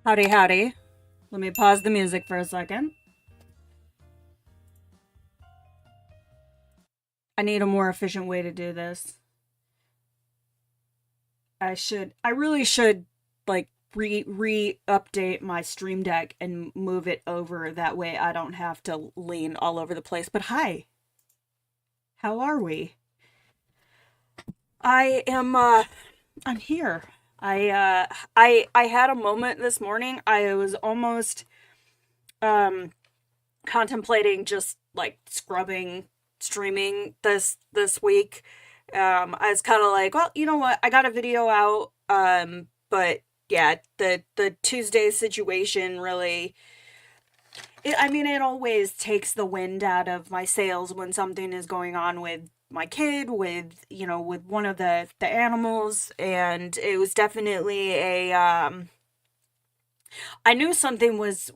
Howdy, howdy. Let me pause the music for a second. I need a more efficient way to do this. I really should, like, re-update my Stream Deck and move it over. That way I don't have to lean all over the place. But hi, how are we? I am, I'm here. I had a moment this morning. I was almost, um, contemplating just like scrubbing streaming this week. I was kind of like, well, you know what? I got a video out, but yeah, the Tuesday situation really. I mean, it always takes the wind out of my sails when something is going on with my kid, with with one of the animals, and it was definitely a I knew something was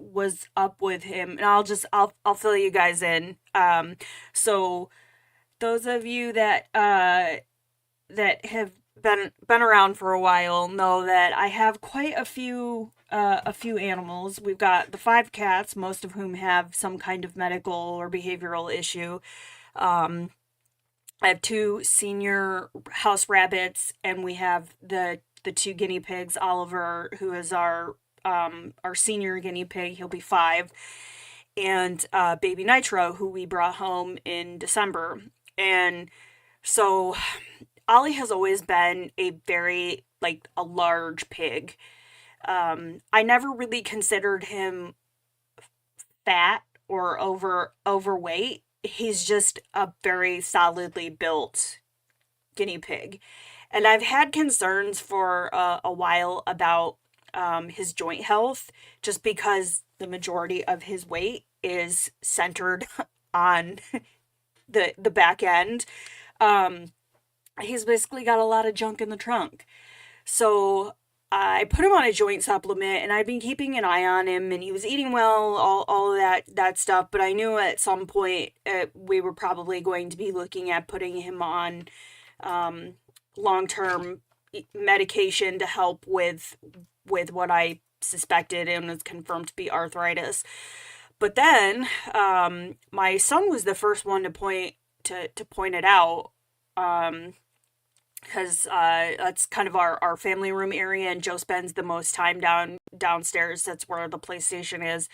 up with him, and I'll fill you guys in. So those of you that have been around for a while know that I have quite a few animals. We've got the five cats, most of whom have some kind of medical or behavioral issue. Um, I have two senior house rabbits, and we have the two guinea pigs. Oliver, who is our senior guinea pig, he'll be 5, and baby Nitro, who we brought home in December. And so Ollie has always been a very like a large pig. I never really considered him fat or overweight. He's just a very solidly built guinea pig. And I've had concerns for a while about his joint health, just because the majority of his weight is centered on the back end. Um, he's basically got a lot of junk in the trunk. So I put him on a joint supplement, and I've been keeping an eye on him, and he was eating well, all of that stuff. But I knew at some point we were probably going to be looking at putting him on um, long term medication to help with what I suspected and was confirmed to be arthritis. But then my son was the first one to point it out. Because that's kind of our family room area, and Joe spends the most time downstairs. That's where the PlayStation is.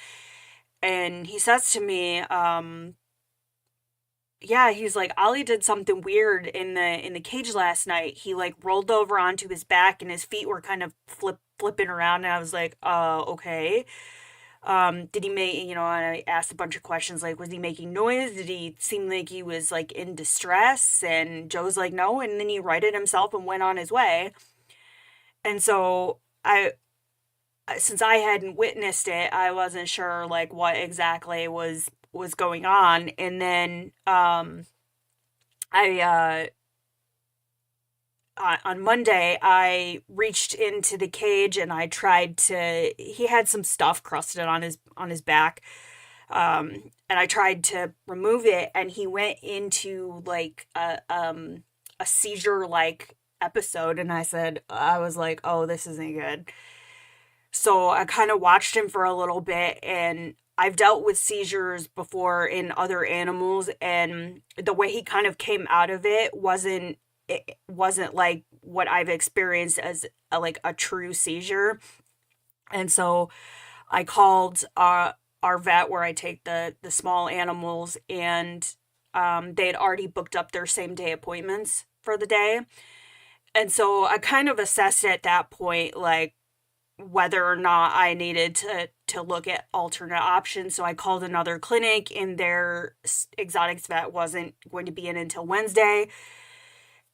And he says to me, yeah, he's like, Ollie did something weird in the cage last night. He like rolled over onto his back, and his feet were kind of flipping around, and I was like, okay. Did he make, and I asked a bunch of questions like, was he making noise? Did he seem like he was like in distress? And Joe's like, no. And then he righted himself and went on his way. And so since I hadn't witnessed it, I wasn't sure like what exactly was going on. And then, I, on Monday, I reached into the cage and I tried to. He had some stuff crusted on his back, and I tried to remove it, and he went into like a seizure like episode, and I was like, oh, this isn't good. So I kind of watched him for a little bit, and I've dealt with seizures before in other animals, and the way he kind of came out of it wasn't like what I've experienced as like a true seizure. And so I called our vet where I take the small animals, and they had already booked up their same day appointments for the day. And so I kind of assessed at that point like whether or not I needed to look at alternate options. So I called another clinic, and their exotics vet wasn't going to be in until Wednesday.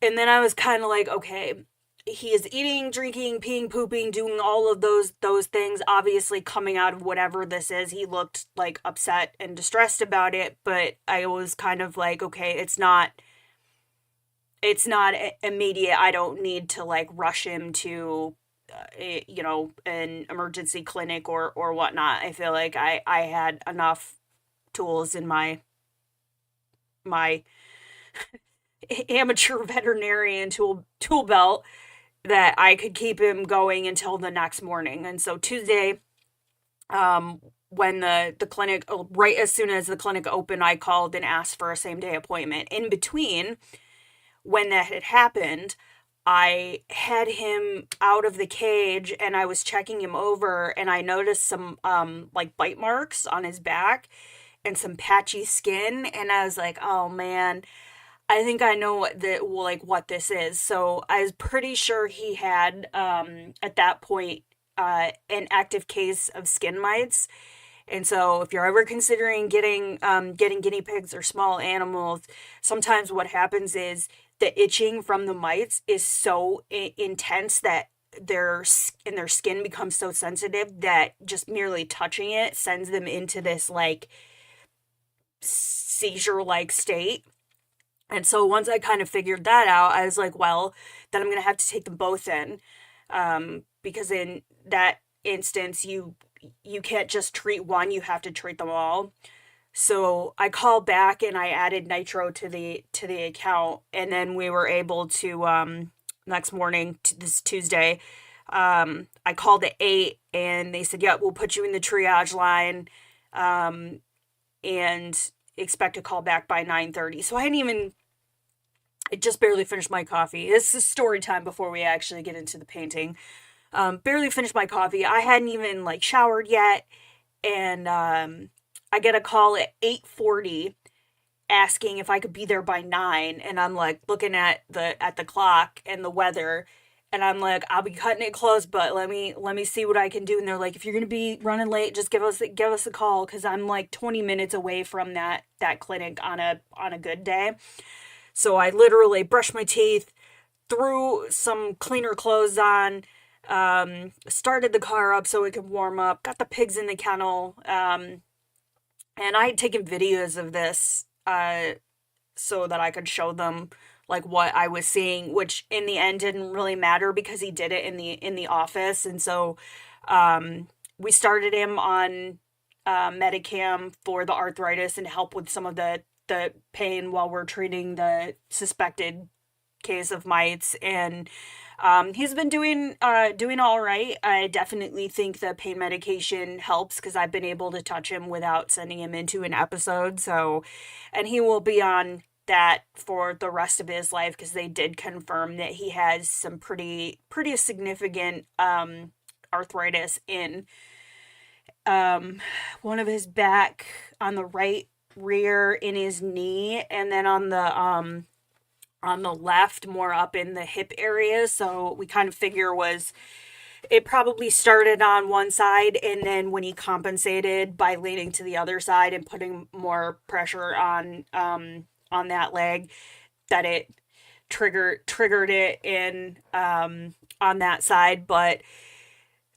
And then I was kind of like, okay, he is eating, drinking, peeing, pooping, doing all of those things, obviously coming out of whatever this is. He looked like upset and distressed about it, but I was kind of like, okay, it's not immediate. I don't need to like rush him to an emergency clinic or whatnot. I feel like I had enough tools in my amateur veterinarian tool belt that I could keep him going until the next morning. And so Tuesday, When the clinic, right as soon as the clinic opened, I called and asked for a same day appointment. In between, when that had happened, I had him out of the cage and I was checking him over, and I noticed some like bite marks on his back and some patchy skin, and I was like, "Oh man, I think I know what this is." So I was pretty sure he had at that point an active case of skin mites. And so if you're ever considering getting guinea pigs or small animals, sometimes what happens is the itching from the mites is so intense that their skin becomes so sensitive that just merely touching it sends them into this like seizure like state. And so once I kind of figured that out, I was like, well, then I'm going to have to take them both in. Because in that instance, you can't just treat one, you have to treat them all. So I called back and I added nitro to the account, and then we were able to next morning, this Tuesday, I called at 8 and they said, "Yeah, we'll put you in the triage line and expect a call back by 9:30." So I just barely finished my coffee. This is story time before we actually get into the painting. Barely finished my coffee. I hadn't even like showered yet, and I get a call at 8:40 asking if I could be there by 9, and I'm like looking at the clock and the weather, and I'm like, I'll be cutting it close, but let me see what I can do. And they're like, if you're gonna be running late, just give us a call, because I'm like 20 minutes away from that clinic on a good day. So I literally brushed my teeth, threw some cleaner clothes on, started the car up so it could warm up, got the pigs in the kennel, and I had taken videos of this so that I could show them like what I was seeing, which in the end didn't really matter because he did it in the office. And so we started him on Medicam for the arthritis and help with some of the pain while we're treating the suspected case of mites. And he's been doing all right. I definitely think the pain medication helps because I've been able to touch him without sending him into an episode. So, and he will be on that for the rest of his life because they did confirm that he has some pretty significant arthritis in one of his back, on the right rear, in his knee, and then on the left, more up in the hip area. So we kind of figure it probably started on one side, and then when he compensated by leaning to the other side and putting more pressure on that leg, that it triggered it in on that side. But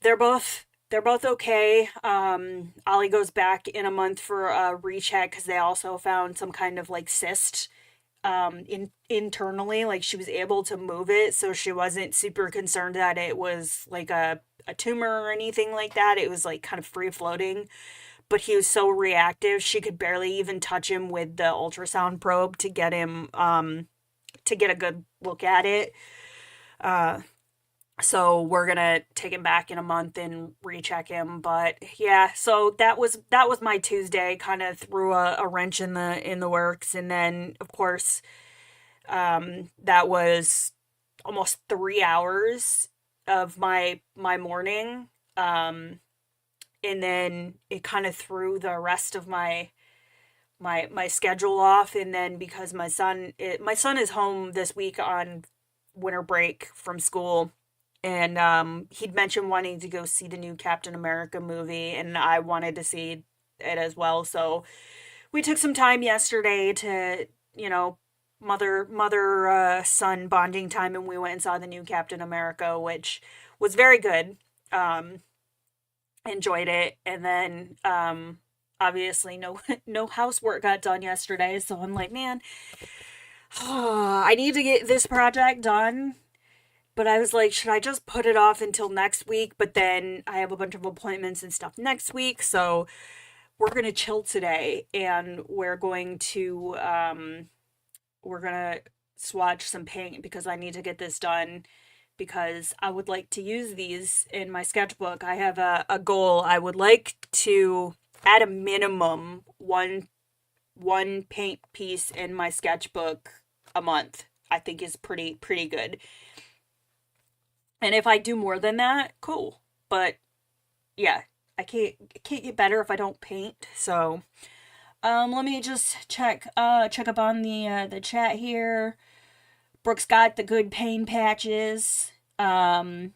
they're both okay. Ollie goes back in a month for a recheck because they also found some kind of like cyst internally. Like, she was able to move it, so she wasn't super concerned that it was like a tumor or anything like that. It was like kind of free floating, but he was so reactive she could barely even touch him with the ultrasound probe to get him to get a good look at it. So we're gonna take him back in a month and recheck him. But yeah, so that was my Tuesday. Kind of threw a wrench in the works. And then of course that was almost 3 hours of my morning. And then it kind of threw the rest of my schedule off. And then because my son is home this week on winter break from school, and he'd mentioned wanting to go see the new Captain America movie, and I wanted to see it as well. So we took some time yesterday to, mother son bonding time, and we went and saw the new Captain America, which was very good. Enjoyed it. And then obviously no housework got done yesterday, so I'm like, man, I need to get this project done. But I was like, should I just put it off until next week? But then I have a bunch of appointments and stuff next week. So we're going to chill today, and we're going to swatch some paint because I need to get this done because I would like to use these in my sketchbook. I have a goal. I would like to, at a minimum, one paint piece in my sketchbook a month. I think is pretty good. And if I do more than that, cool. But yeah, I can't get better if I don't paint. So let me just check up on the chat here. Brooks got the good paint patches. And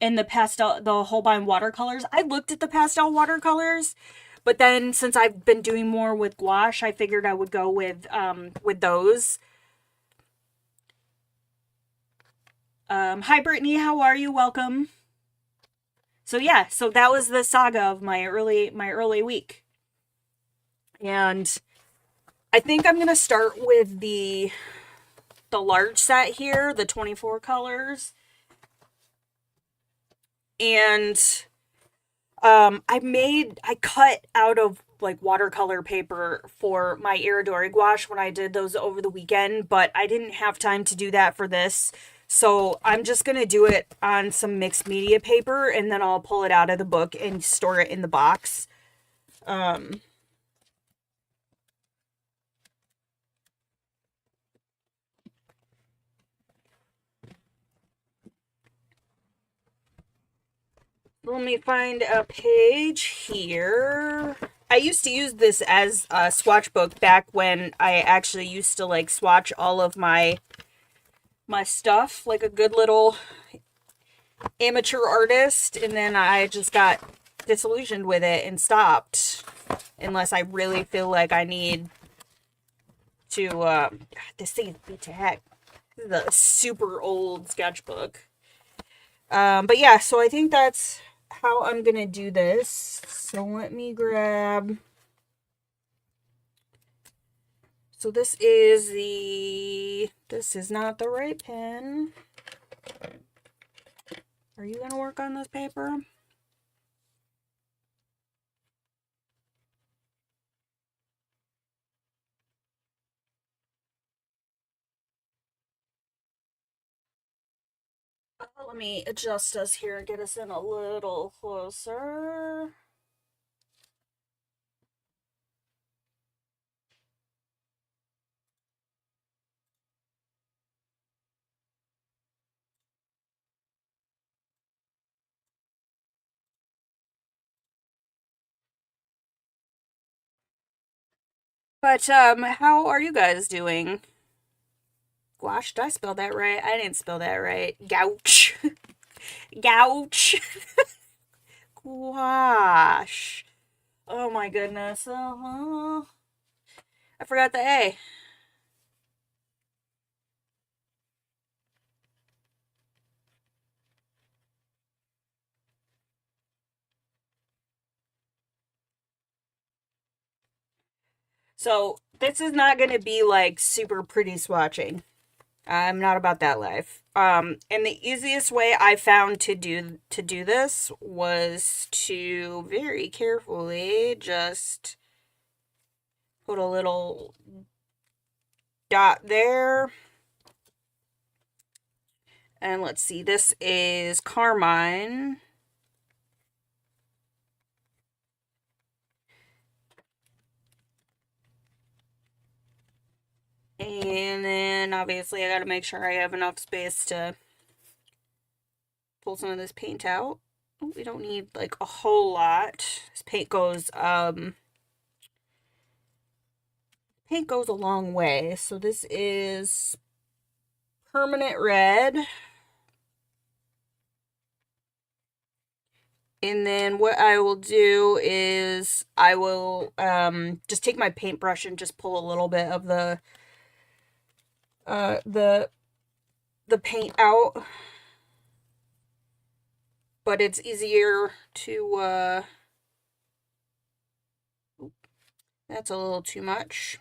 the pastel, the Holbein watercolors. I looked at the pastel watercolors, but then since I've been doing more with gouache, I figured I would go with those. Hi Brittany, how are you? Welcome. So yeah, so that was the saga of my early week. And I think I'm gonna start with the large set here, the 24 colors. And I cut out of like watercolor paper for my Iridori gouache when I did those over the weekend, but I didn't have time to do that for this. So I'm just going to do it on some mixed media paper, and then I'll pull it out of the book and store it in the box. Let me find a page here. I used to use this as a swatch book back when I actually used to like swatch all of my stuff like a good little amateur artist, and then I just got disillusioned with it and stopped unless I really feel like I need to this thing is beat to heck. This is a super old sketchbook. But yeah, so I think that's how I'm gonna do this. So let me grab. So this is not the right pen. Are you gonna work on this paper? Let me adjust us here, get us in a little closer. But how are you guys doing? Gouache, did I spell that right? I didn't spell that right. Gouache. Gouache. Gouache. Oh my goodness. I forgot the A. So this is not going to be like super pretty swatching. I'm not about that life. And the easiest way I found to do this was to very carefully just put a little dot there. And let's see, this is Carmine. And then obviously I gotta make sure I have enough space to pull some of this paint out. We don't need like a whole lot. This paint goes a long way. So this is permanent red. And then what I will do is I will just take my paintbrush and just pull a little bit of the paint out. But it's easier to that's a little too much.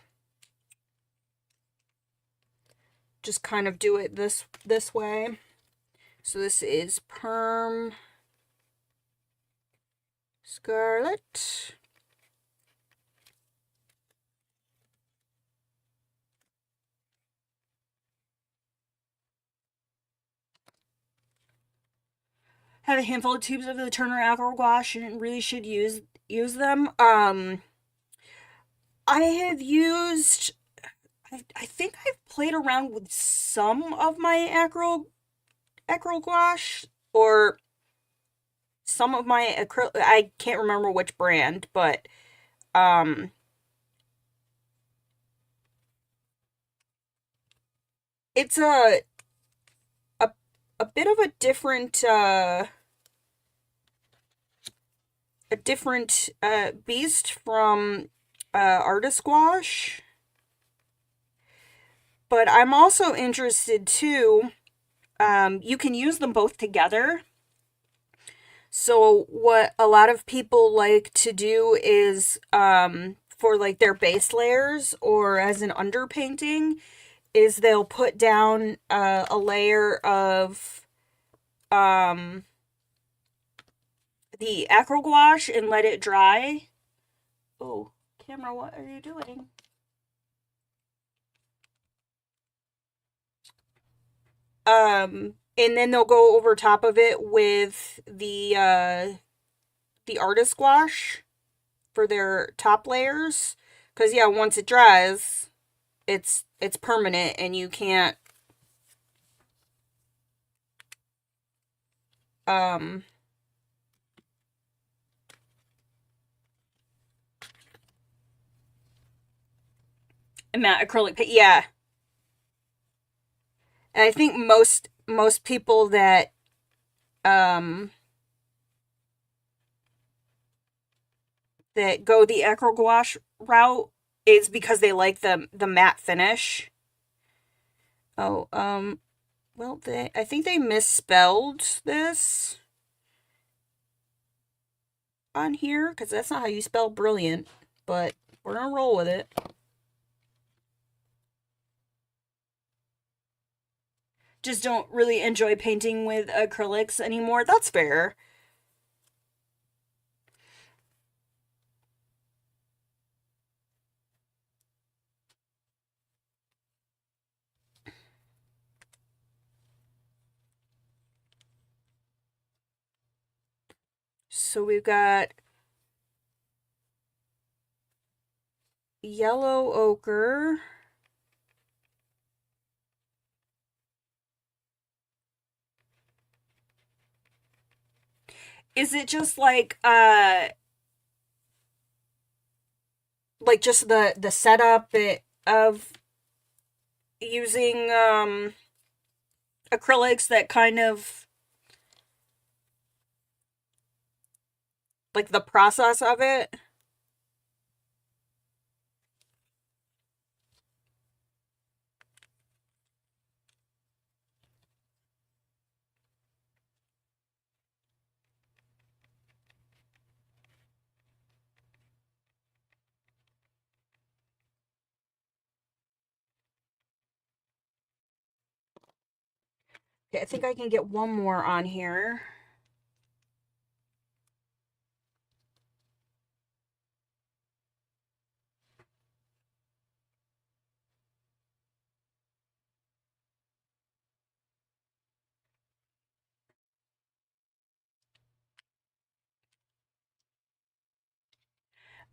Just kind of do it this way. So this is Perm Scarlet. have a handful of tubes of the Turner Acrylic Gouache and really should use them. I have used. I think I've played around with some of my acrylic gouache, or some of my acrylic. I can't remember which brand, but um, it's a a bit of a different beast from artist gouache. But I'm also interested too. You can use them both together. So what a lot of people like to do is for like their base layers or as an underpainting is they'll put down a layer of um, the acrylic gouache and let it dry. Oh, camera, what are you doing? And then they'll go over top of it with the artist gouache for their top layers. Cause yeah, once it dries, it's permanent and you can't um matte acrylic paint. Yeah. And I think most people um that go the acrylic gouache route is because they like the matte finish. Oh, well, I think they misspelled this on here because that's not how you spell brilliant, but we're gonna roll with it. Just don't really enjoy painting with acrylics anymore. That's fair. So we've got yellow ochre. Is it just like just the setup of using acrylics that kind of like the process of it? Okay, I think I can get one more on here.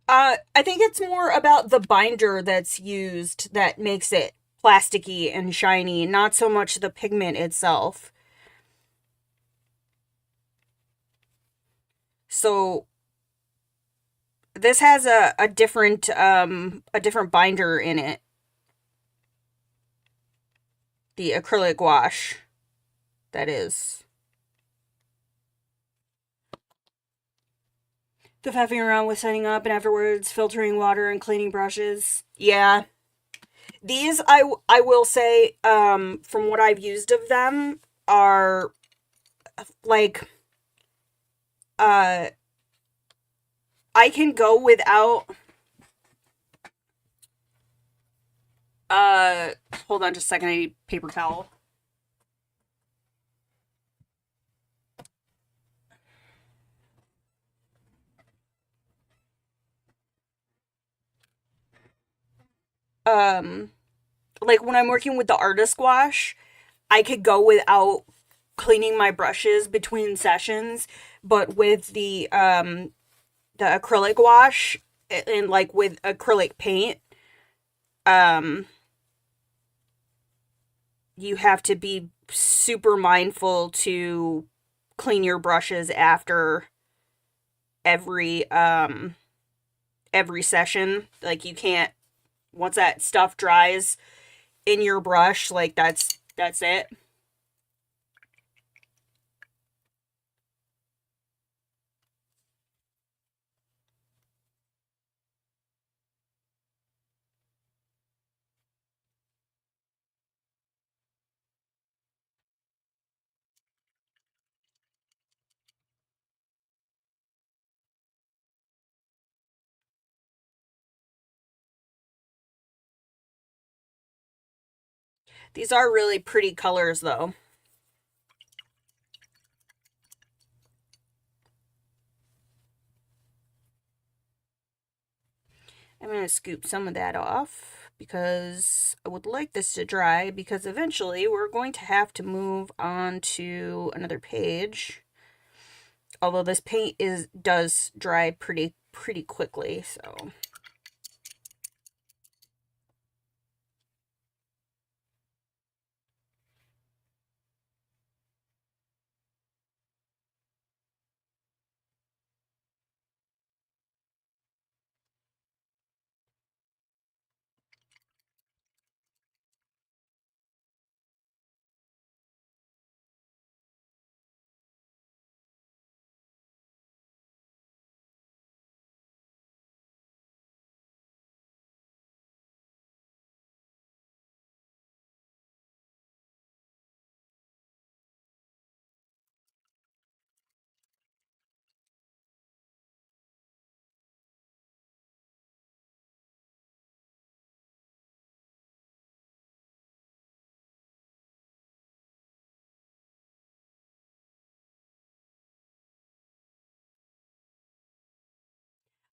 I think it's more about the binder that's used that makes it plasticky and shiny, not so much the pigment itself. So this has a different binder in it. The acrylic gouache, that is. The faffing around with setting up and afterwards filtering water and cleaning brushes. Yeah. These I will say from what I've used of them are like uh I can go without uh hold on just a second, I need paper towel. Um like when I'm working with the artist gouache, I could go without cleaning my brushes between sessions, but with the acrylic wash and like with acrylic paint, um you have to be super mindful to clean your brushes after every every session. Like you can't, once that stuff dries in your brush, like that's it. These are really pretty colors though. I'm going to scoop some of that off because I would like this to dry, because eventually we're going to have to move on to another page. Although this paint does dry pretty quickly, so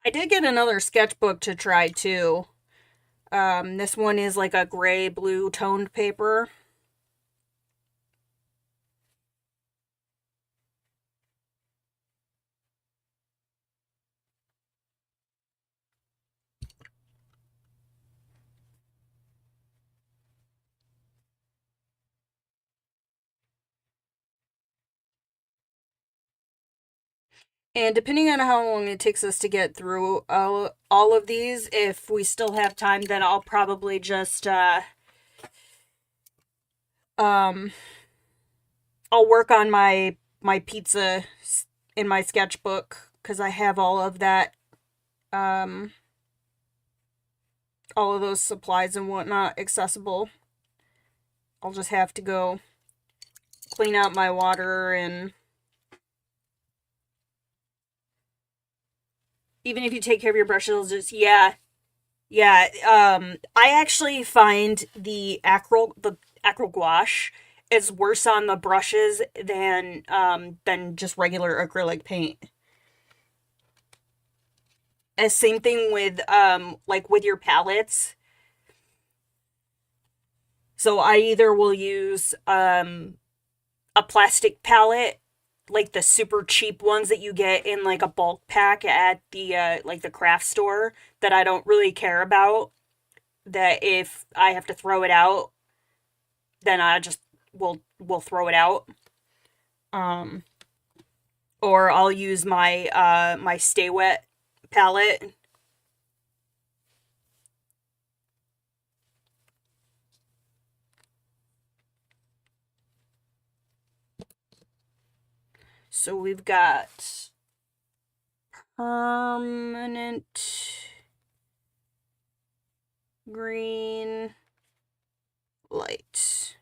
I did get another sketchbook to try too. This one is like a gray blue toned paper. And depending on how long it takes us to get through all of these, if we still have time, then I'll probably just um I'll work on my pizza in my sketchbook, because I have um all of those supplies and whatnot accessible. I'll just have to go clean out my water, and even if you take care of your brushes, just yeah. I actually find the acrylic gouache is worse on the brushes than just regular acrylic paint. And same thing with like with your palettes. So I either will use a plastic palette, like the super cheap ones that you get in like a bulk pack at the like the craft store, that I don't really care about, that if I have to throw it out, then I just will throw it out. Um, or I'll use my Stay Wet palette. So we've got permanent green light.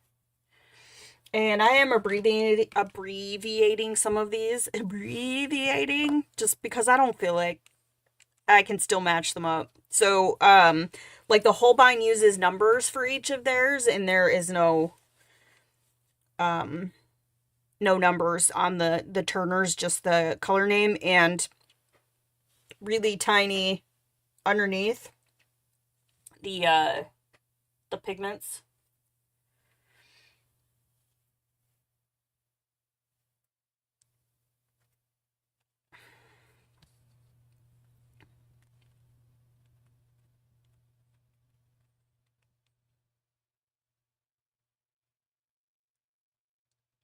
And I am abbreviating some of these. Abbreviating just because I don't feel like I can still match them up. So, like the Holbein uses numbers for each of theirs, and there is um, no numbers on the Turners, just the color name, and really tiny underneath the pigments.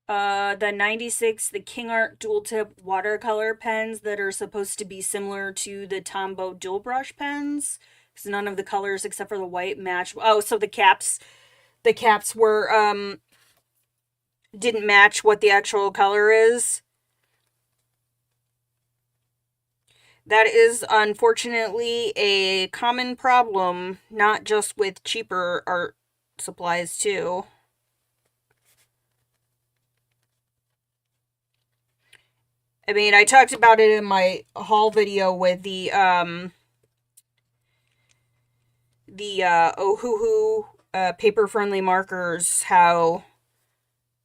The 96, the King Art dual tip watercolor pens that are supposed to be similar to the Tombow dual brush pens. Because none of the colors except for the white match. Oh, so the caps were, didn't match what the actual color is. That is unfortunately a common problem, not just with cheaper art supplies, too. I mean, I talked about it in my haul video with the Ohuhu paper friendly markers, how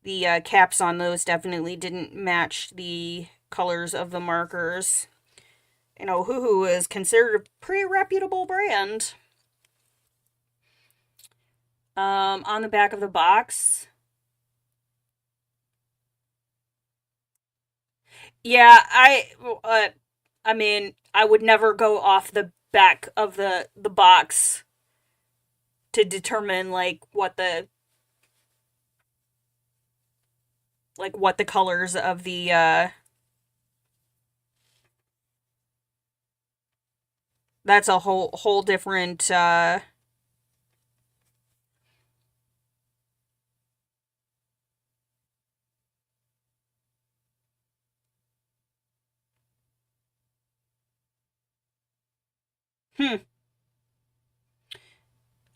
the caps on those definitely didn't match the colors of the markers. And Ohuhu is considered a pretty reputable brand. On the back of the box, yeah, I mean, I would never go off the back of the box to determine what the colors of the that's a whole different hmm.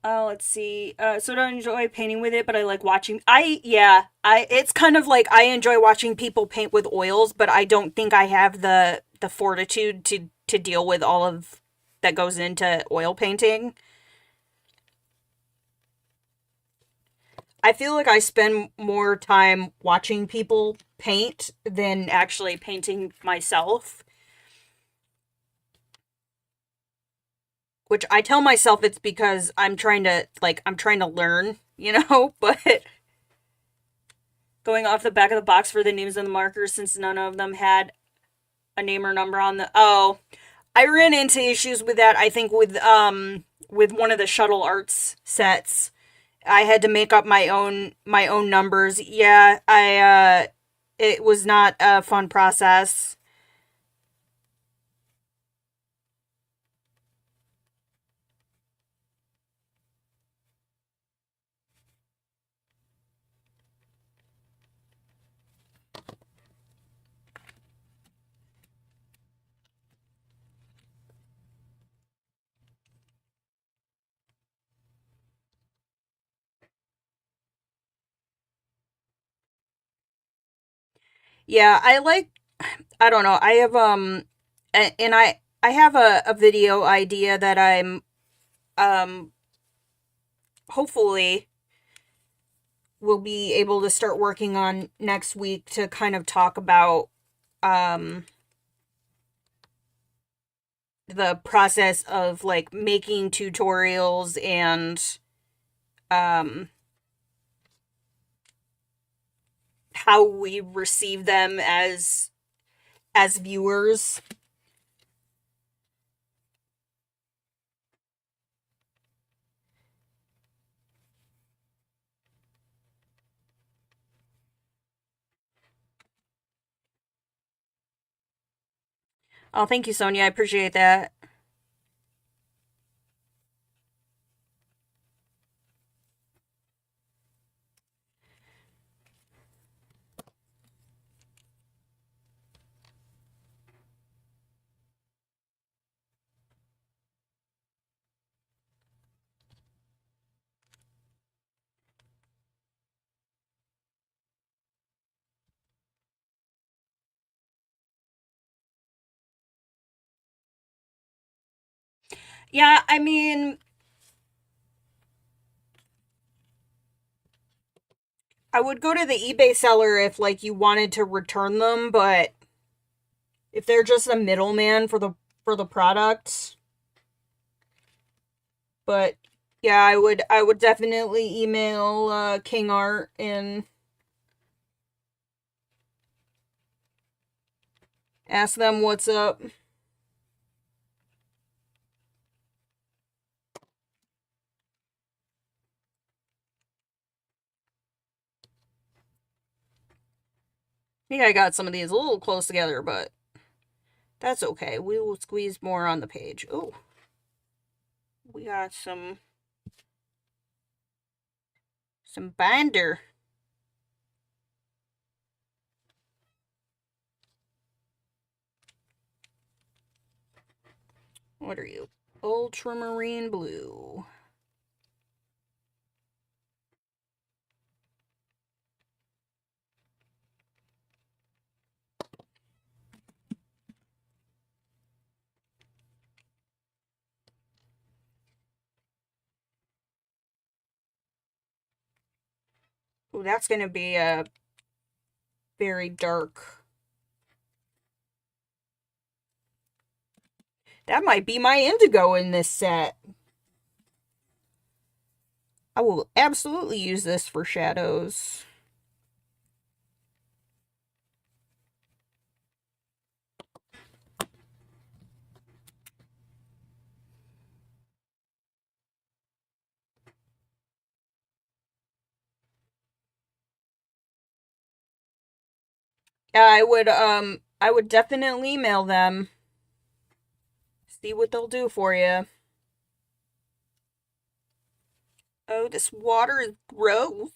Let's see. So I don't enjoy painting with it, but I like watching. It's kind of like I enjoy watching people paint with oils, but I don't think I have the fortitude to deal with all of that goes into oil painting. I feel like I spend more time watching people paint than actually painting myself, which I tell myself it's because I'm trying to learn, but going off the back of the box for the names of the markers since none of them had a name or number on the I ran into issues with that, I think, with one of the Shuttle Arts sets. I had to make up my own numbers. Yeah, I it was not a fun process. Yeah, I don't know. I have and I have a video idea that I'm um hopefully will be able to start working on next week to kind of talk about um the process of like making tutorials and um how we receive them as viewers. Oh, thank you, Sonia. I appreciate that. Yeah, I mean, I would go to the eBay seller if like you wanted to return them, but if they're just a middleman for the product, but yeah, I would definitely email King Art and ask them what's up. think I got some of these a little close together, but that's okay. We will squeeze more on the page. Oh, we got some binder. What are you? Ultramarine blue. Oh, that's going to be a very dark. That might be my indigo in this set. I will absolutely use this for shadows. I would definitely email them. See what they'll do for you. Oh, this water is gross.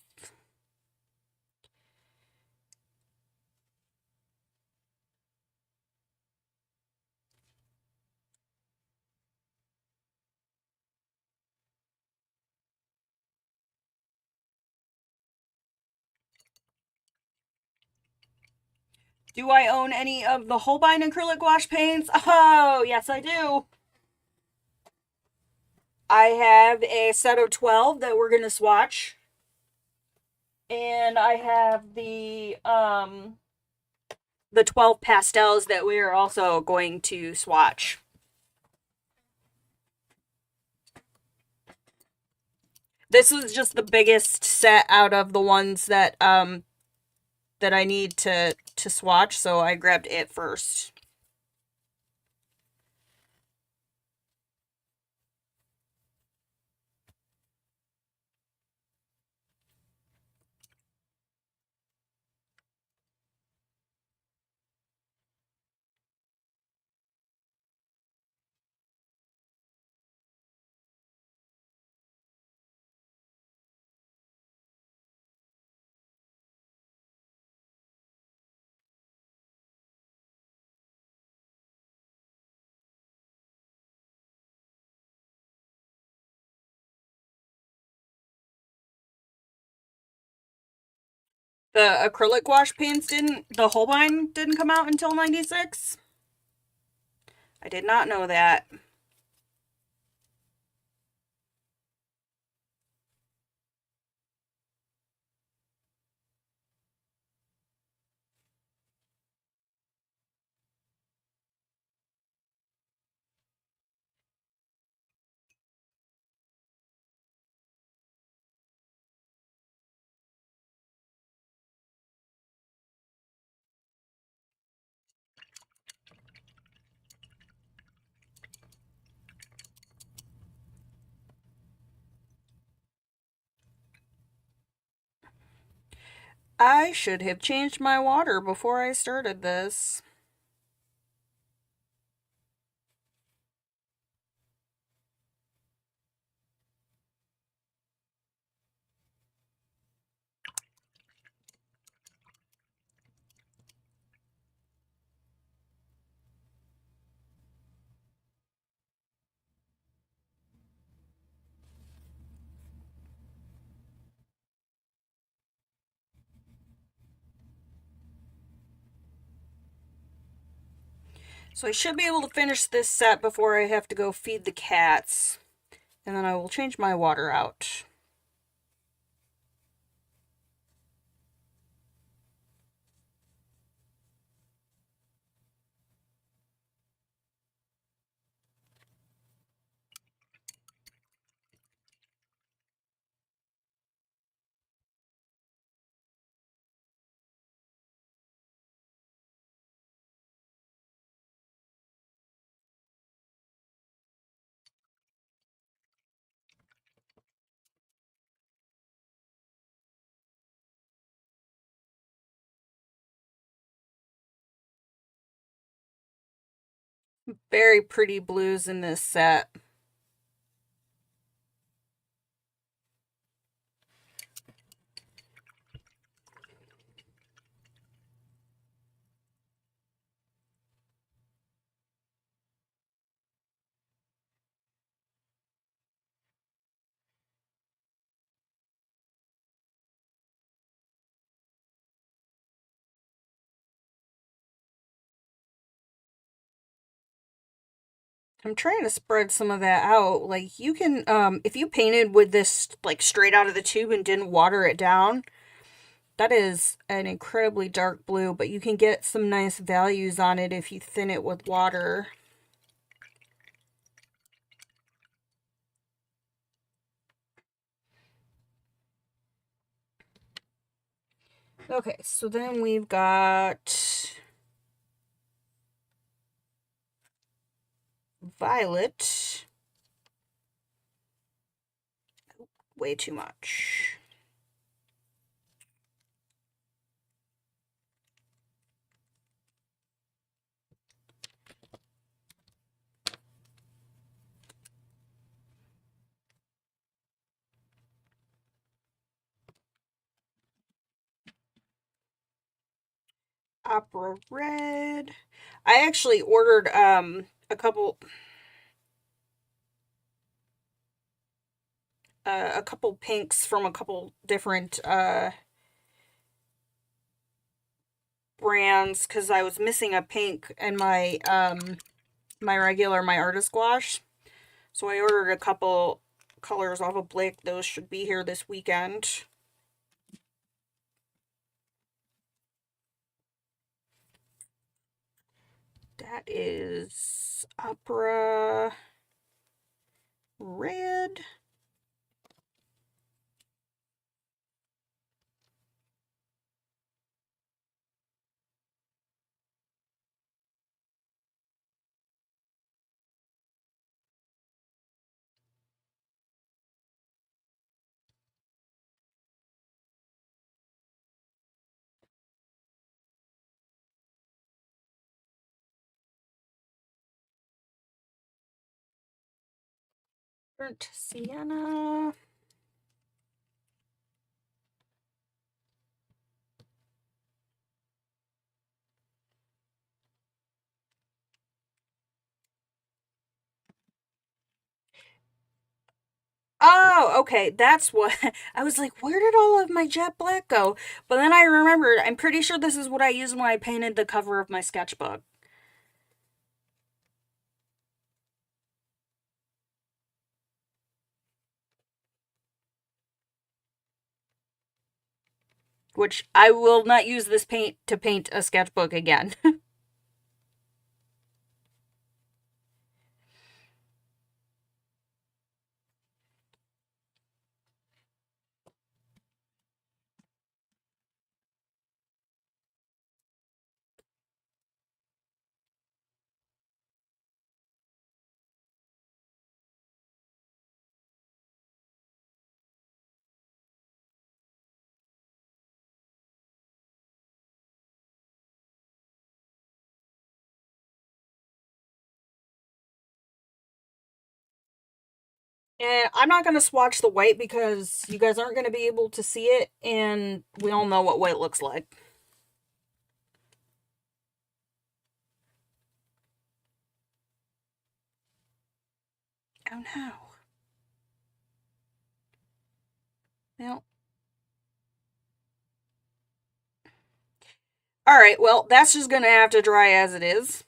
Do I own any of the Holbein acrylic gouache paints? Oh, yes, I do. I have a set of 12 that we're going to swatch. And I have the 12 pastels that we are also going to swatch. This was just the biggest set out of the ones that that I need to swatch, so I grabbed it first. The acrylic gouache paints the Holbein didn't come out until 96? I did not know that. I should have changed my water before I started this. So I should be able to finish this set before I have to go feed the cats. And then I will change my water out. Very pretty blues in this set. I'm trying to spread some of that out. Like you can if you painted with this like straight out of the tube and didn't water it down, that is an incredibly dark blue, but you can get some nice values on it if you thin it with water. Okay, so then we've got violet. Way too much. Opera red. I actually ordered a couple pinks from a couple different brands because I was missing a pink in my artist gouache. So I ordered a couple colors off of Blick. Those should be here this weekend. That is opera red. Burnt sienna. Oh, okay. That's what I was like. Where did all of my jet black go? But then I remembered. I'm pretty sure this is what I used when I painted the cover of my sketchbook. Which I will not use this paint to paint a sketchbook again. And I'm not going to swatch the white because you guys aren't going to be able to see it, and we all know what white looks like. Oh no. Well, alright, well, that's just going to have to dry as it is.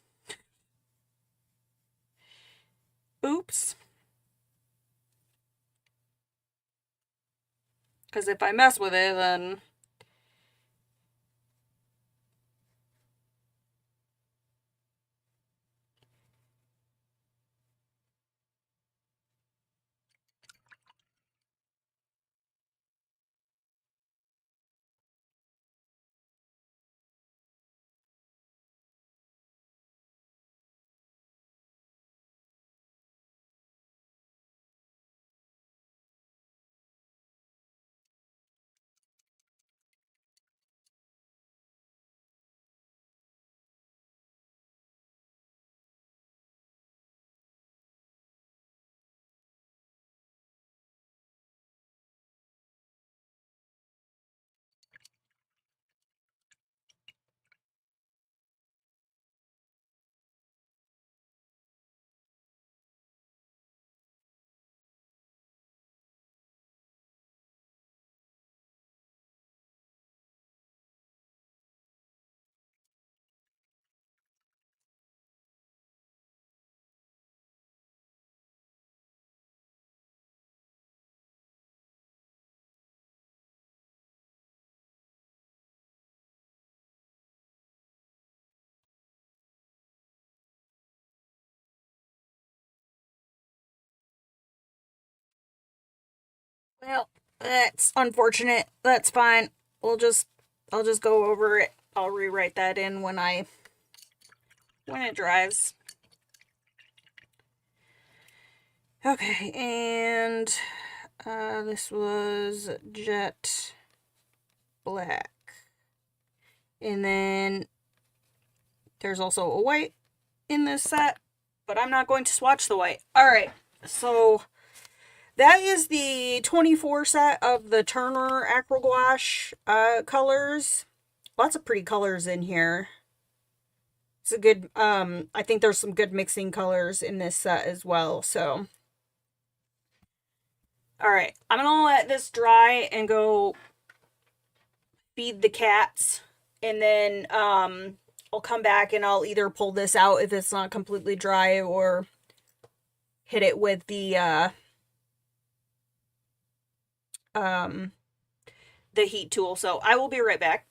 Oops. Because if I mess with it, then Well, that's unfortunate. That's fine. I'll just go over it. I'll rewrite that in when it dries. Okay, and this was jet black. And then there's also a white in this set, but I'm not going to swatch the white. Alright, so that is the 24 set of the Turner Acrylic Gouache colors. Lots of pretty colors in here. It's a good, I think there's some good mixing colors in this set as well, so. Alright, I'm gonna let this dry and go feed the cats, and then, I'll come back and I'll either pull this out if it's not completely dry or hit it with the heat tool. So I will be right back.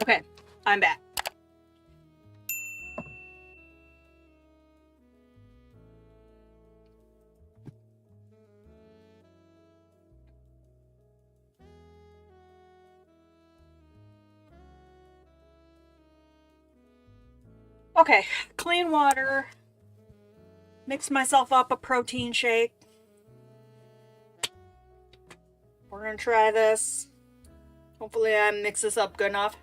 Okay, I'm back. Okay, clean water. Mix myself up a protein shake. We're gonna try this. Hopefully I mix this up good enough.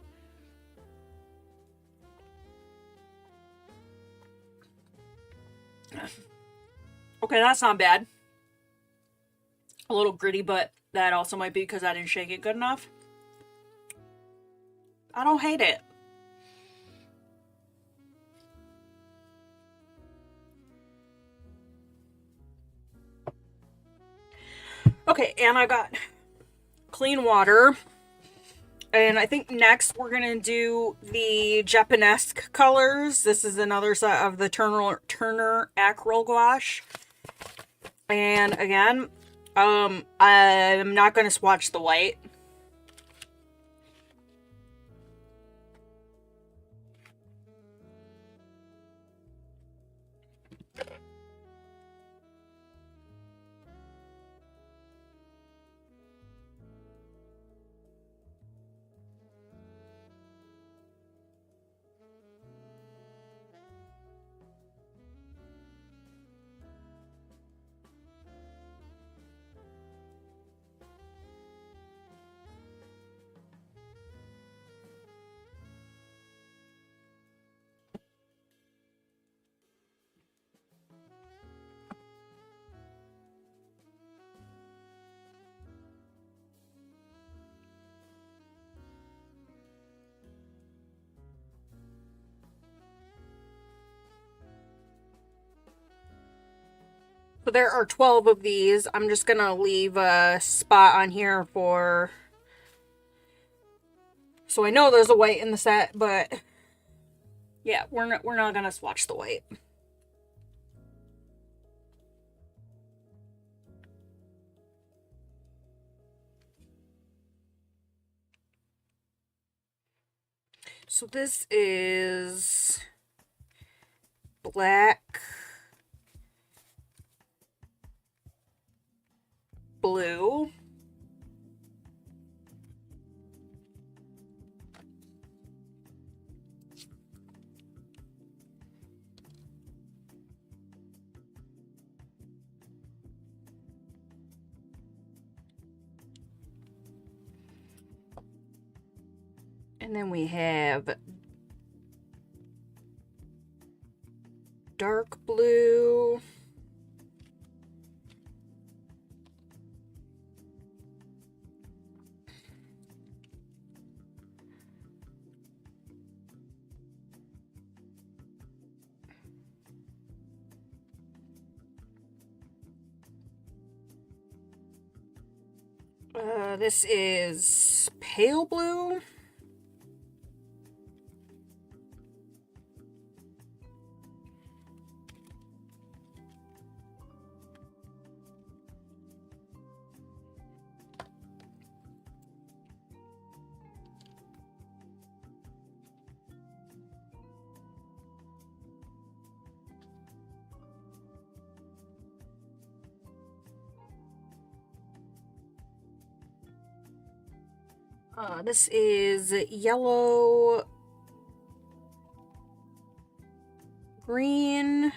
Okay, that's not bad. A little gritty, but that also might be because I didn't shake it good enough. I don't hate it. Okay, and I got clean water. And I think next we're going to do the Japanesque colors. This is another set of the Turner Acrylic Gouache. And again, I'm not going to swatch the white. So there are 12 of these. I'm just going to leave a spot on here for... So I know there's a white in the set, but yeah, we're not going to swatch the white. So this is black, blue, and then we have dark blue, this is pale blue, this is yellow, green,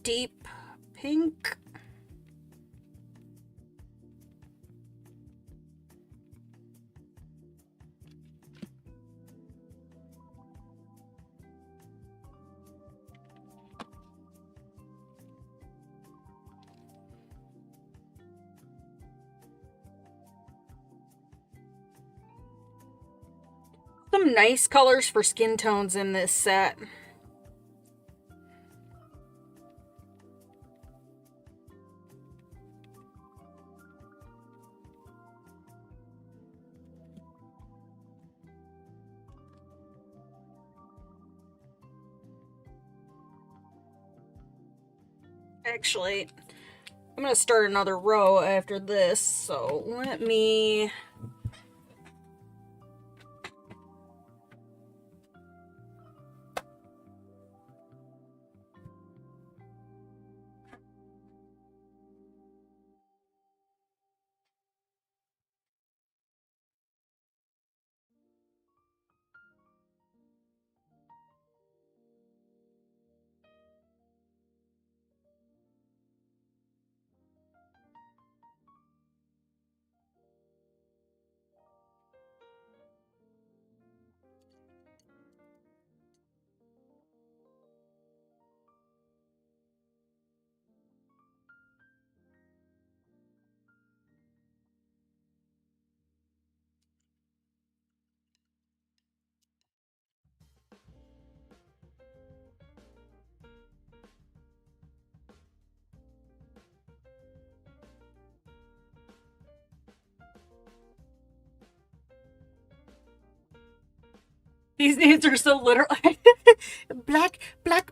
deep pink, Some nice colors for skin tones in this set. Actually, I'm going to start another row after this, so let me... These names are so literal. Black,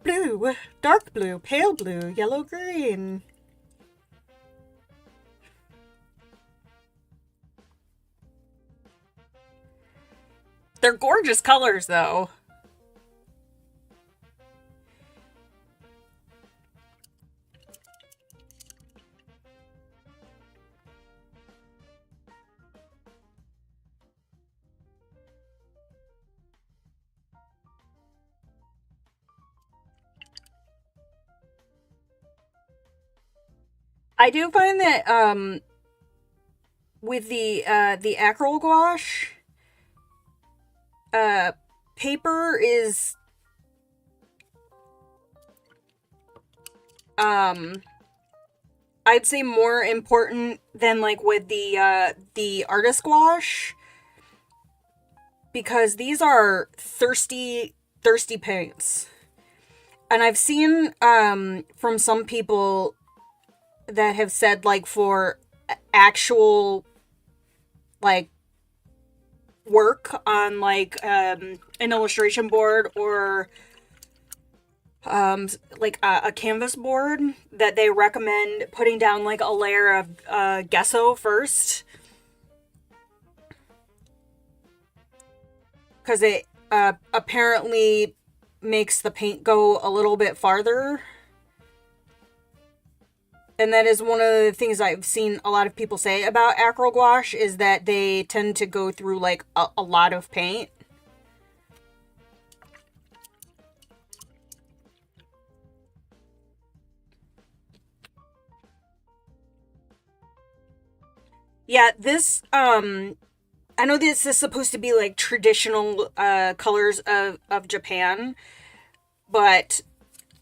blue, dark blue, pale blue, yellow, green. They're gorgeous colors, though. I do find that with the acrylic gouache, paper is I'd say more important than like with the artist gouache, because these are thirsty paints. And I've seen from some people that have said, like, for actual, like, work on, like, an illustration board or like a canvas board, that they recommend putting down like a layer of gesso first, because it apparently makes the paint go a little bit farther. And that is one of the things I've seen a lot of people say about acrylic gouache, is that they tend to go through like a lot of paint. Yeah, this, I know this is supposed to be like traditional colors of Japan, but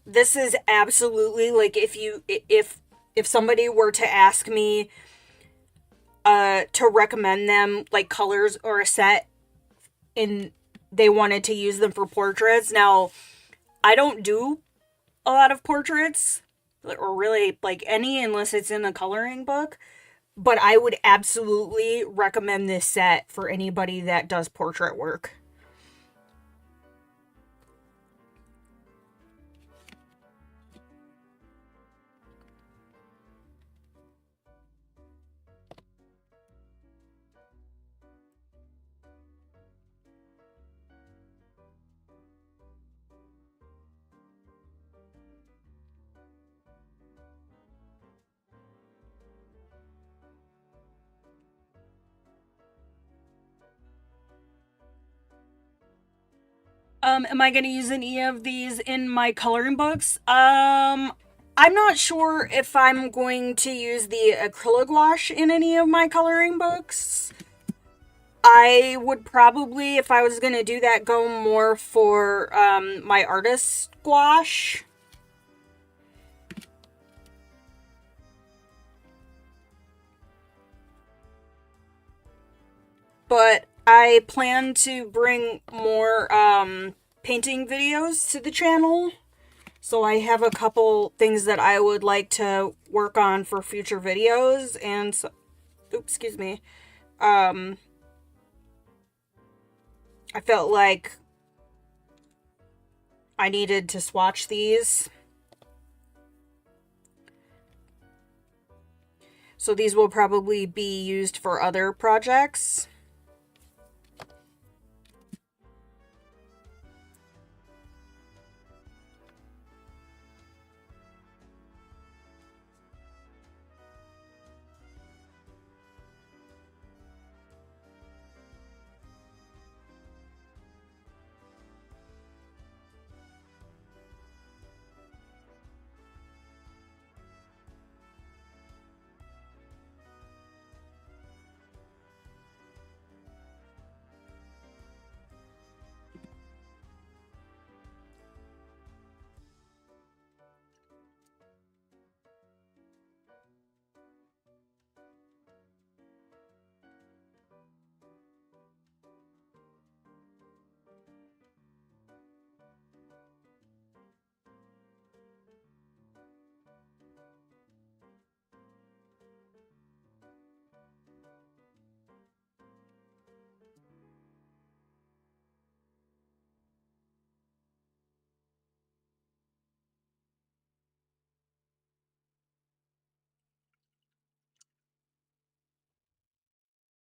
this is absolutely, like, if somebody were to ask me to recommend them like colors or a set and they wanted to use them for portraits. Now, I don't do a lot of portraits, or really like any, unless it's in a coloring book. But I would absolutely recommend this set for anybody that does portrait work. Am I going to use any of these in my coloring books? I'm not sure if I'm going to use the acrylic gouache in any of my coloring books. I would probably, if I was going to do that, go more for my artist gouache. But I plan to bring more painting videos to the channel. So I have a couple things that I would like to work on for future videos. And so, oops, excuse me. I felt like I needed to swatch these. So these will probably be used for other projects.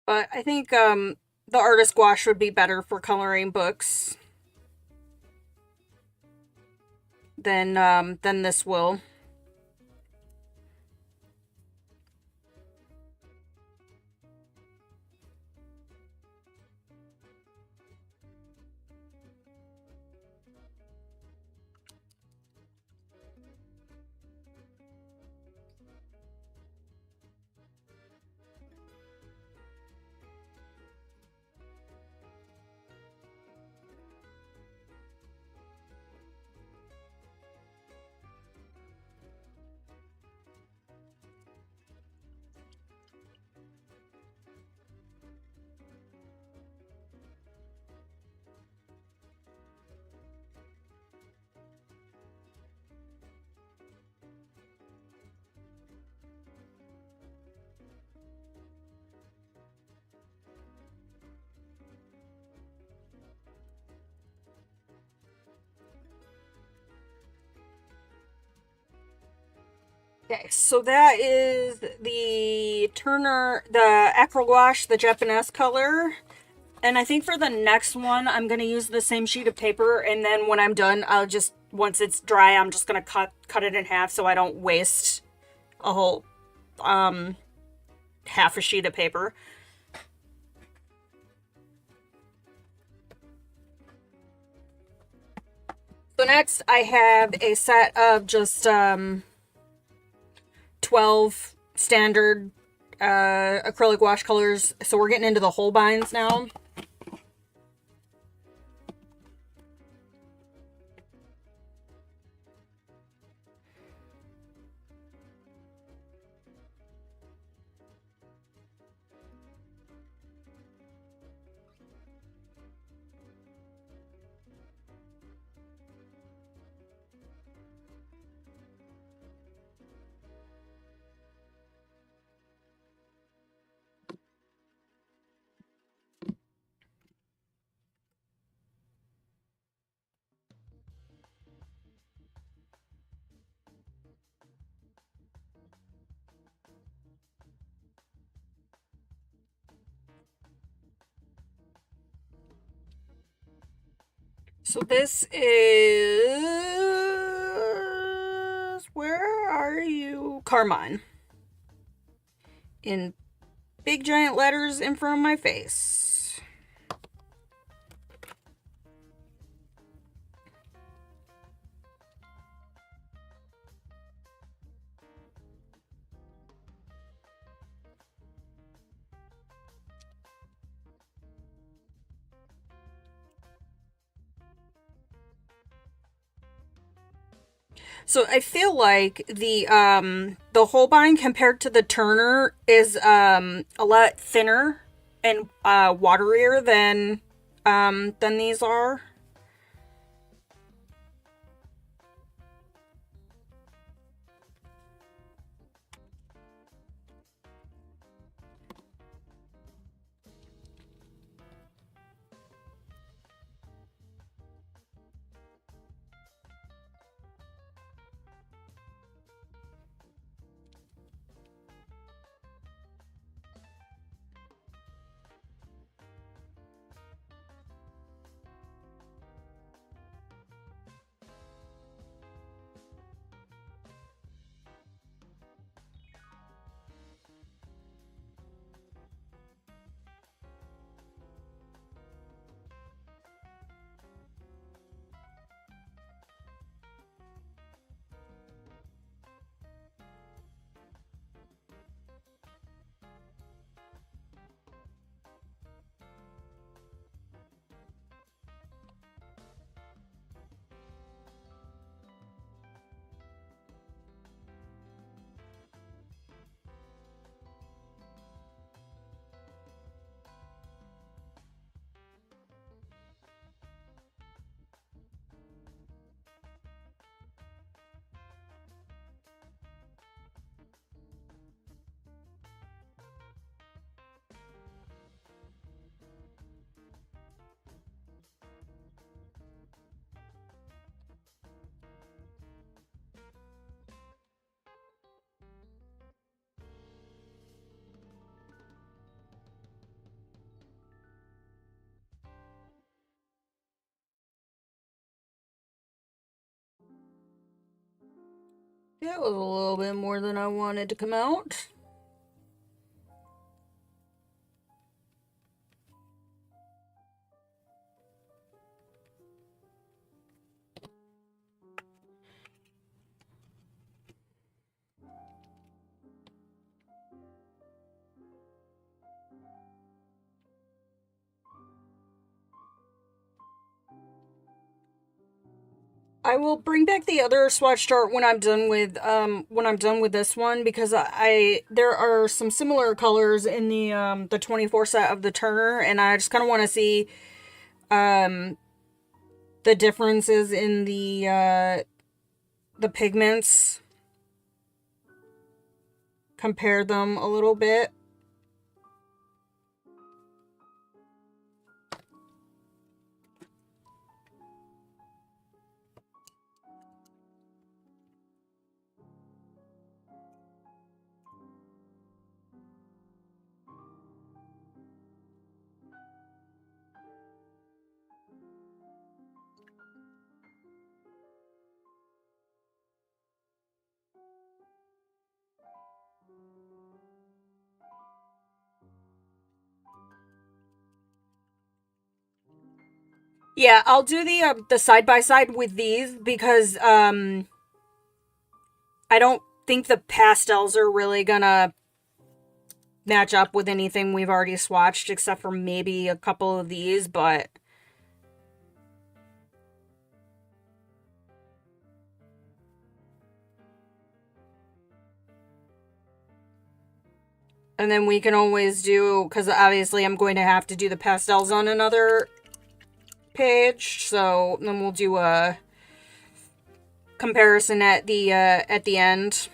But I think the artist gouache would be better for coloring books than this will. Okay, so that is the Acrylic Gouache, the Japanese color. And I think for the next one, I'm going to use the same sheet of paper. And then when I'm done, I'll just, once it's dry, I'm just going to cut it in half so I don't waste a whole, half a sheet of paper. So next, I have a set of just, 12 standard acrylic gouache colors. So we're getting into the Holbeins now. So this is, where are you? Carmine. In big giant letters in front of my face. So I feel like the Holbein compared to the Turner is a lot thinner and waterier than these are. That was a little bit more than I wanted to come out. I will bring back the other swatch chart when I'm done with this one, because there are some similar colors in the 24 set of the Turner, and I just kind of want to see the differences in the pigments, compare them a little bit. Yeah, I'll do the side by side with these, because I don't think the pastels are really gonna match up with anything we've already swatched, except for maybe a couple of these, but and then we can always do, because obviously I'm going to have to do the pastels on another page, so then we'll do a comparison at the end.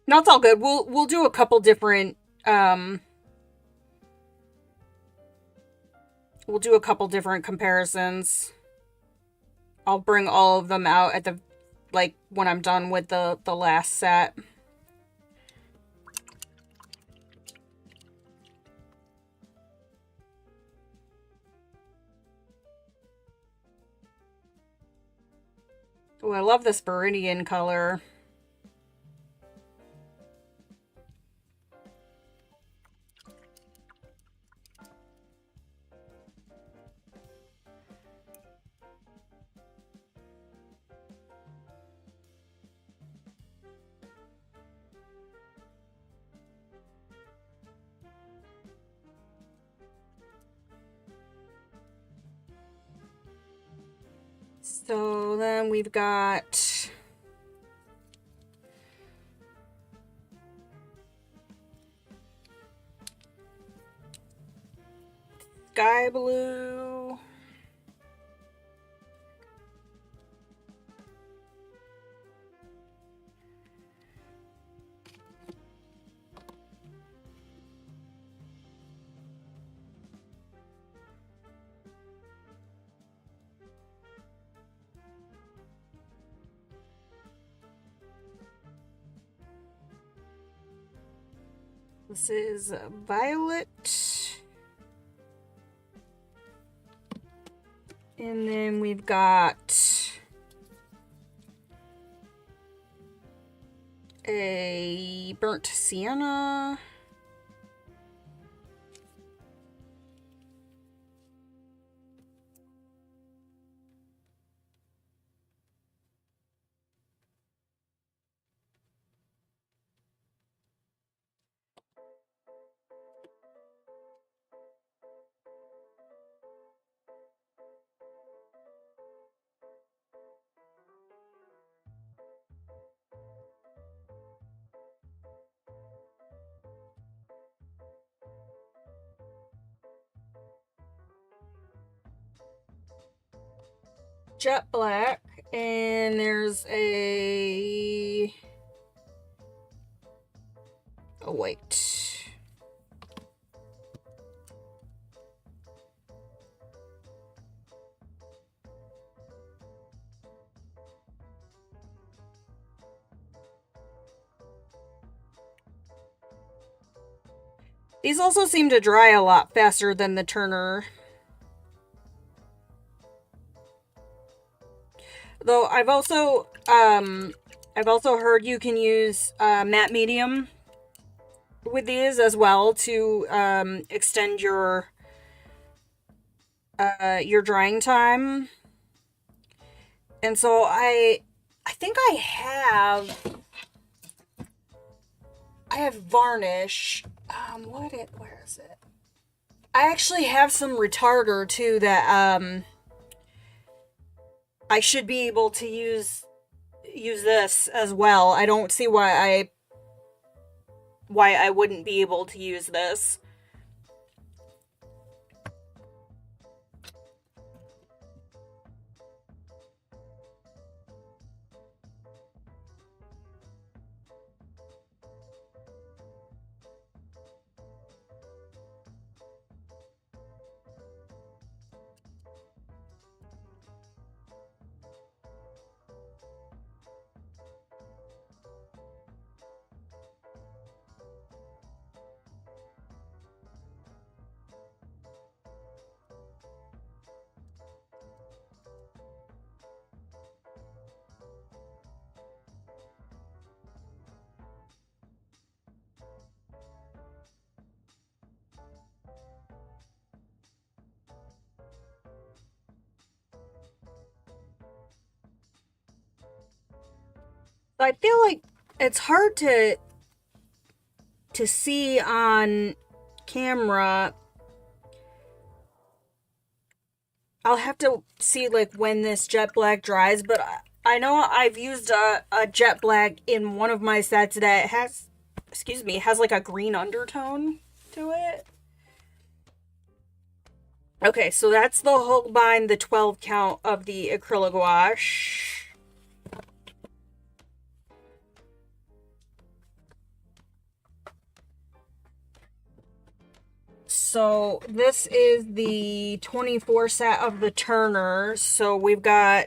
No, it's all good. We'll do a couple different comparisons. I'll bring all of them out at the, like, when I'm done with the last set. Oh, I love this Viridian color. So then we've got sky blue. This is violet. And then we've got a burnt sienna. Jet black, and there's a white. These also seem to dry a lot faster than the Turner. Though I've also heard you can use matte medium with these as well to extend your drying time. And so I think I have varnish. Where is it? I actually have some retarder too that I should be able to use this as well. I don't see why I wouldn't be able to use this. I feel like it's hard to see on camera. I'll have to see like when this jet black dries, but I know I've used a jet black in one of my sets that has like a green undertone to it. Okay, so that's the Holbein, the 12 count of the acrylic gouache. So this is the 24 set of the Turner. So we've got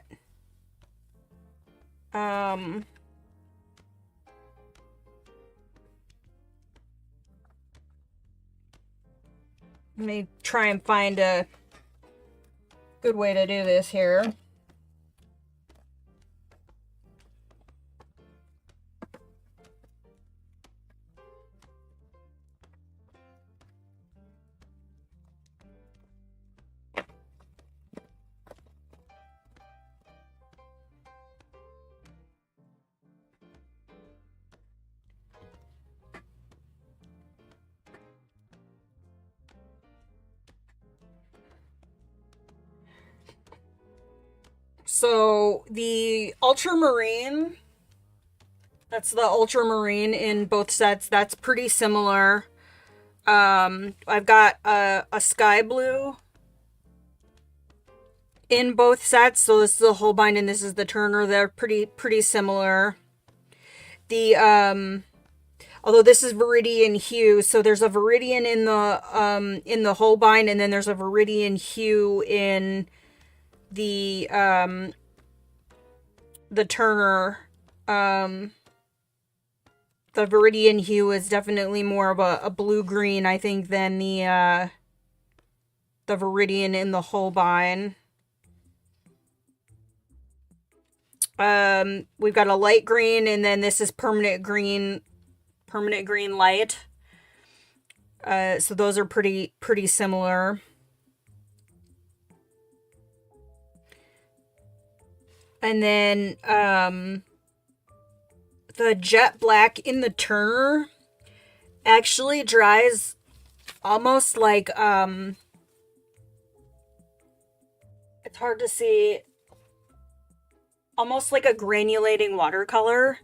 let me try and find a good way to do this here. So the ultramarine, that's the ultramarine in both sets. That's pretty similar. I've got a sky blue in both sets. So this is the Holbein and this is the Turner. They're pretty similar. The although this is Viridian hue, so there's a Viridian in the Holbein, and then there's a Viridian hue in the Turner. The Viridian hue is definitely more of a blue-green, I think, than the Viridian in the Holbein. We've got a light green, and then this is permanent green light. So those are pretty similar. And then, the jet black in the Turner actually dries almost like, it's hard to see, almost like a granulating watercolor.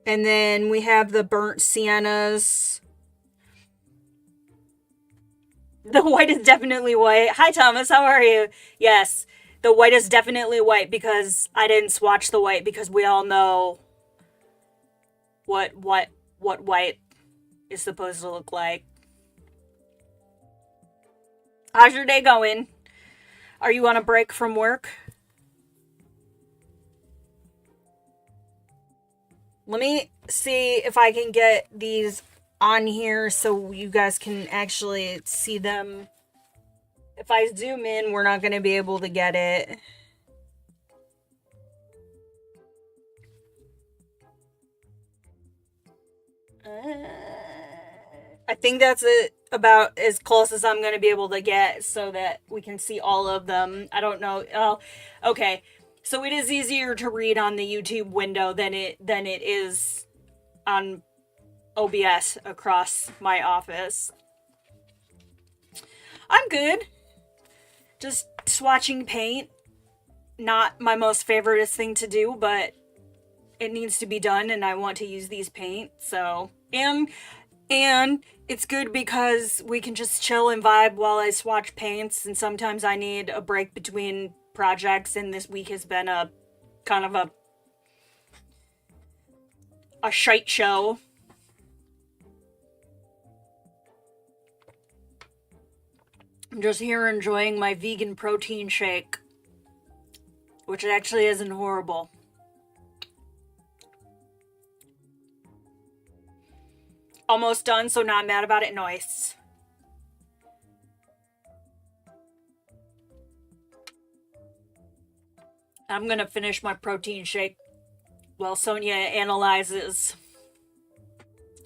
And then we have the burnt siennas. The white is definitely white. Hi, Thomas. How are you? Yes, the white is definitely white because I didn't swatch the white because we all know what white is supposed to look like. How's your day going? Are you on a break from work? Let me see if I can get these on here so you guys can actually see them. If I zoom in, we're not going to be able to get it. I think that's about as close as I'm going to be able to get so that we can see all of them. I don't know. Oh, okay. So it is easier to read on the YouTube window than it is on OBS across my office. I'm good. Just swatching paint. Not my most favoriteest thing to do, but it needs to be done and I want to use these paint. So, and it's good because we can just chill and vibe while I swatch paints, and sometimes I need a break between projects, and this week has been a kind of a shite show. I'm just here enjoying my vegan protein shake, which actually isn't horrible. Almost done, so not mad about it. Nice. I'm gonna finish my protein shake while Sonia analyzes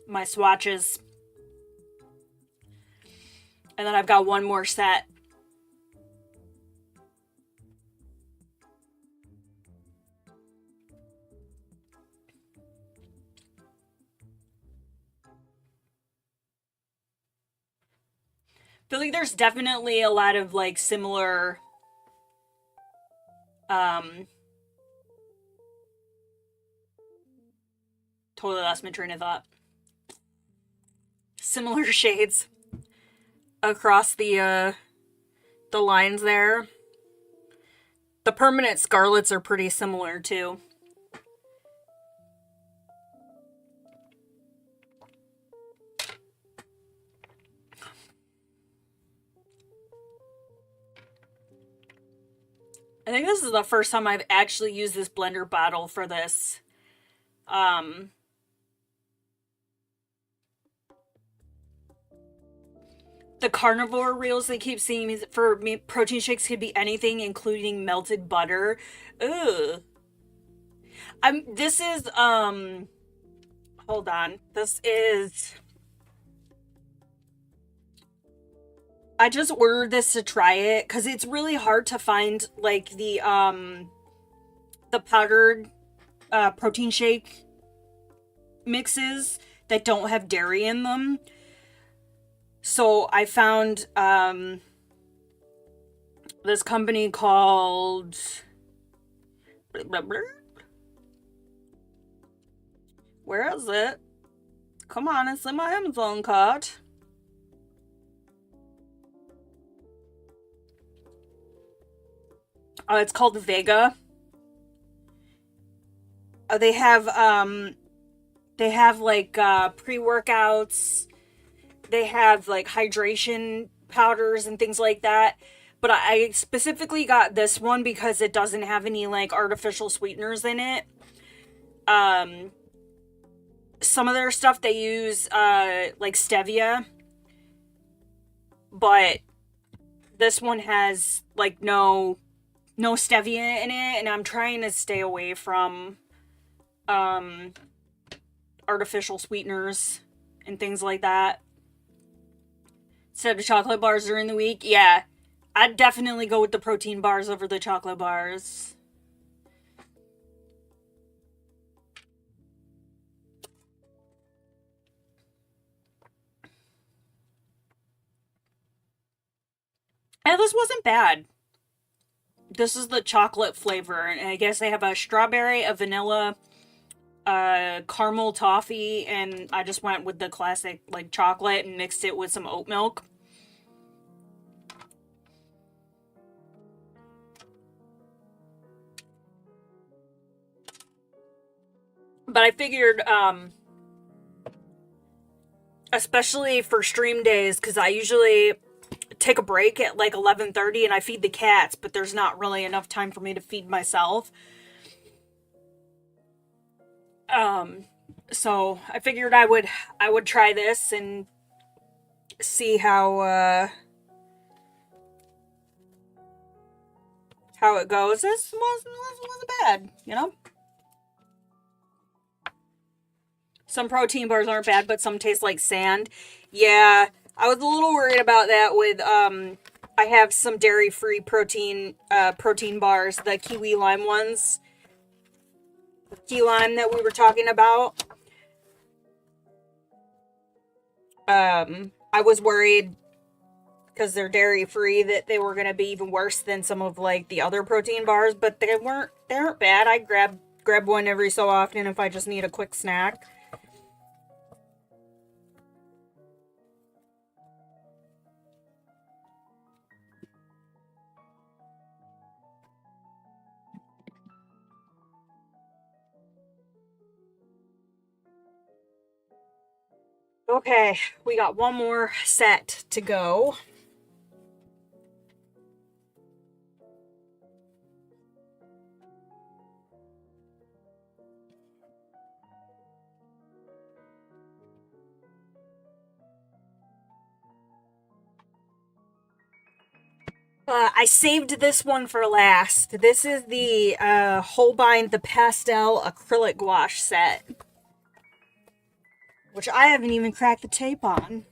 my swatches. And then I've got one more set. I feel like there's definitely a lot of like similar totally lost my train of thought. Similar shades across the lines there. The permanent scarlets are pretty similar too. I think this is the first time I've actually used this blender bottle for this. The carnivore reels they keep seeing for me, protein shakes could be anything, including melted butter. Ugh. This is, hold on. This is, I just ordered this to try it because it's really hard to find like the powdered protein shake mixes that don't have dairy in them. So I found this company called blah, blah, blah. Where is it? Come on, it's in my Amazon cart. It's called Vega. They have like pre-workouts. They have like hydration powders and things like that. But I specifically got this one because it doesn't have any like artificial sweeteners in it. Some of their stuff they use like stevia, but this one has like no stevia in it, and I'm trying to stay away from artificial sweeteners and things like that. Instead of chocolate bars during the week, yeah, I'd definitely go with the protein bars over the chocolate bars. And this wasn't bad. This is the chocolate flavor, and I guess they have a strawberry, a vanilla, caramel toffee, and I just went with the classic like chocolate and mixed it with some oat milk. But I figured, especially for stream days, because I usually take a break at like 11:30 and I feed the cats, but there's not really enough time for me to feed myself. So I figured I would try this and see how it goes. This wasn't bad, you know? Some protein bars aren't bad, but some taste like sand. Yeah, I was a little worried about that with I have some dairy-free protein bars, the kiwi lime ones. Key lime that we were talking about. I was worried because they're dairy-free that they were going to be even worse than some of like the other protein bars, but they aren't bad. I grab one every so often if I just need a quick snack. Okay, we got one more set to go. I saved this one for last. This is the Holbein the Pastel Acrylic Gouache set, which I haven't even cracked the tape on.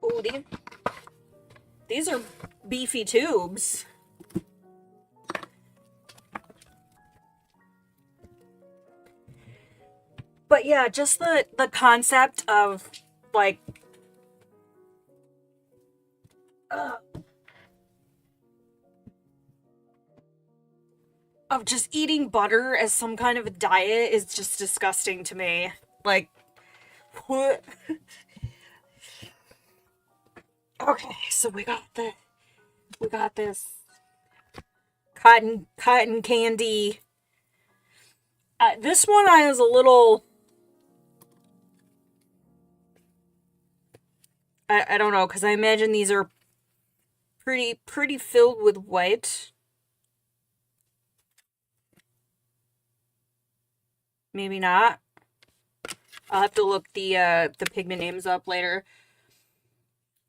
Ooh, these are beefy tubes. But yeah, just the concept of like of just eating butter as some kind of a diet is just disgusting to me. Like, what? Okay, so we got this cotton candy. This one I was a little. I don't know, because I imagine these are pretty filled with white. Maybe not. I'll have to look the pigment names up later.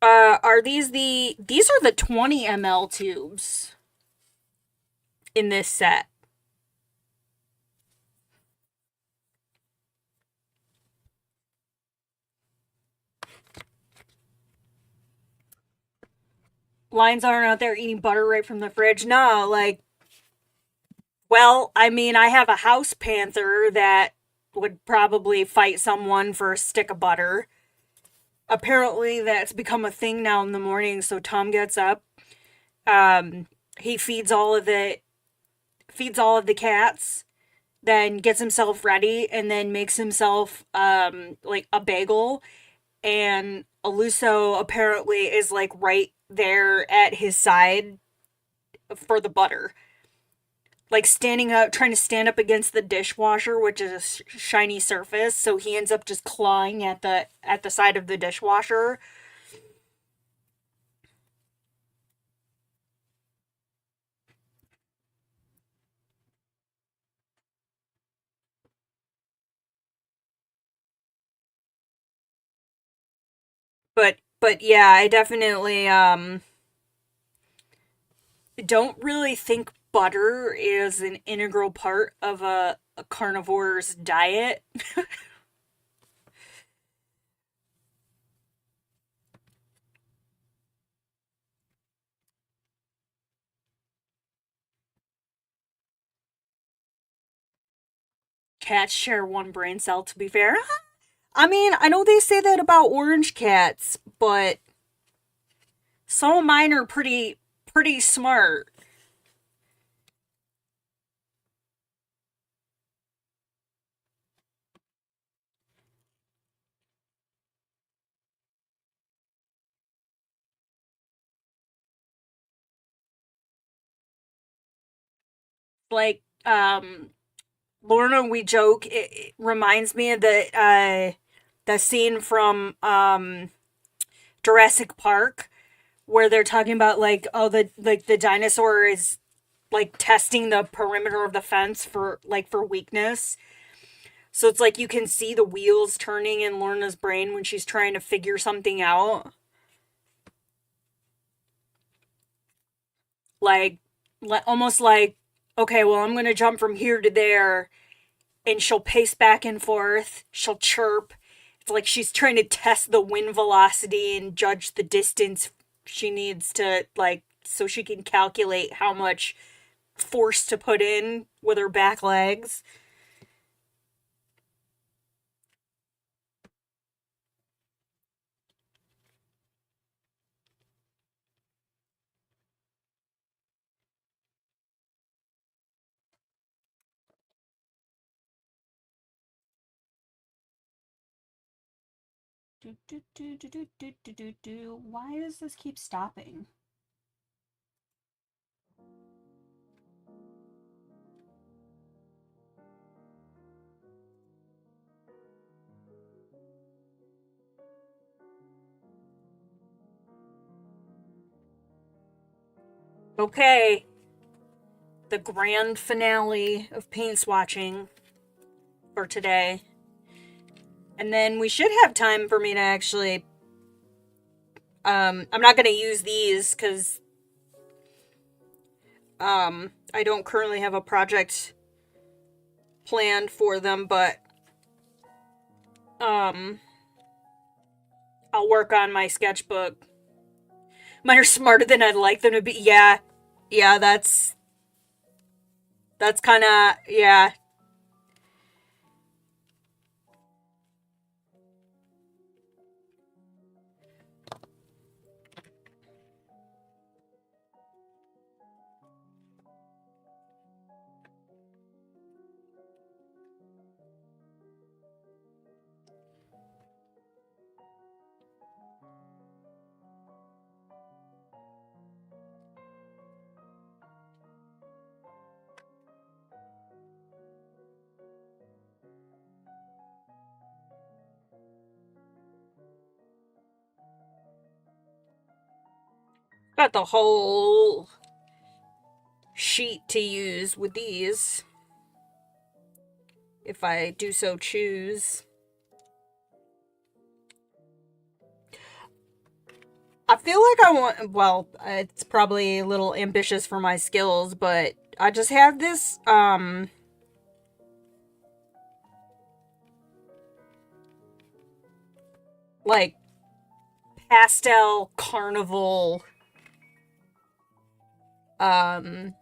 Are these are the 20 ml tubes in this set. Lions aren't out there eating butter right from the fridge. No, like Well, I mean, I have a house panther that would probably fight someone for a stick of butter. Apparently, that's become a thing now in the morning. So Tom gets up, um, he feeds all of the cats, then gets himself ready, and then makes himself like a bagel. And Aluso apparently is like right there at his side for the butter, like standing up, trying to stand up against the dishwasher, which is a shiny surface. So he ends up just clawing at the side of the dishwasher. But yeah, I definitely don't really think butter is an integral part of a carnivore's diet. Cats share one brain cell, to be fair. I mean, I know they say that about orange cats, but some of mine are pretty smart. Like Lorna, we joke. It reminds me of the scene from Jurassic Park where they're talking about like, oh, the dinosaur is like testing the perimeter of the fence for like for weakness. So it's like you can see the wheels turning in Lorna's brain when she's trying to figure something out. Like, almost like, okay, well, I'm gonna jump from here to there, and she'll pace back and forth. She'll chirp. It's like she's trying to test the wind velocity and judge the distance she needs to, like, so she can calculate how much force to put in with her back legs. Why does this keep stopping? Okay, the grand finale of paint swatching for today. And then we should have time for me to actually. I'm not gonna use these because I don't currently have a project planned for them, but um, I'll work on my sketchbook. Mine are smarter than I'd like them to be. Yeah, yeah, that's kind of yeah. Got the whole sheet to use with these if I do so choose. I feel like I want, well, it's probably a little ambitious for my skills, but I just have this, like, pastel carnival, um,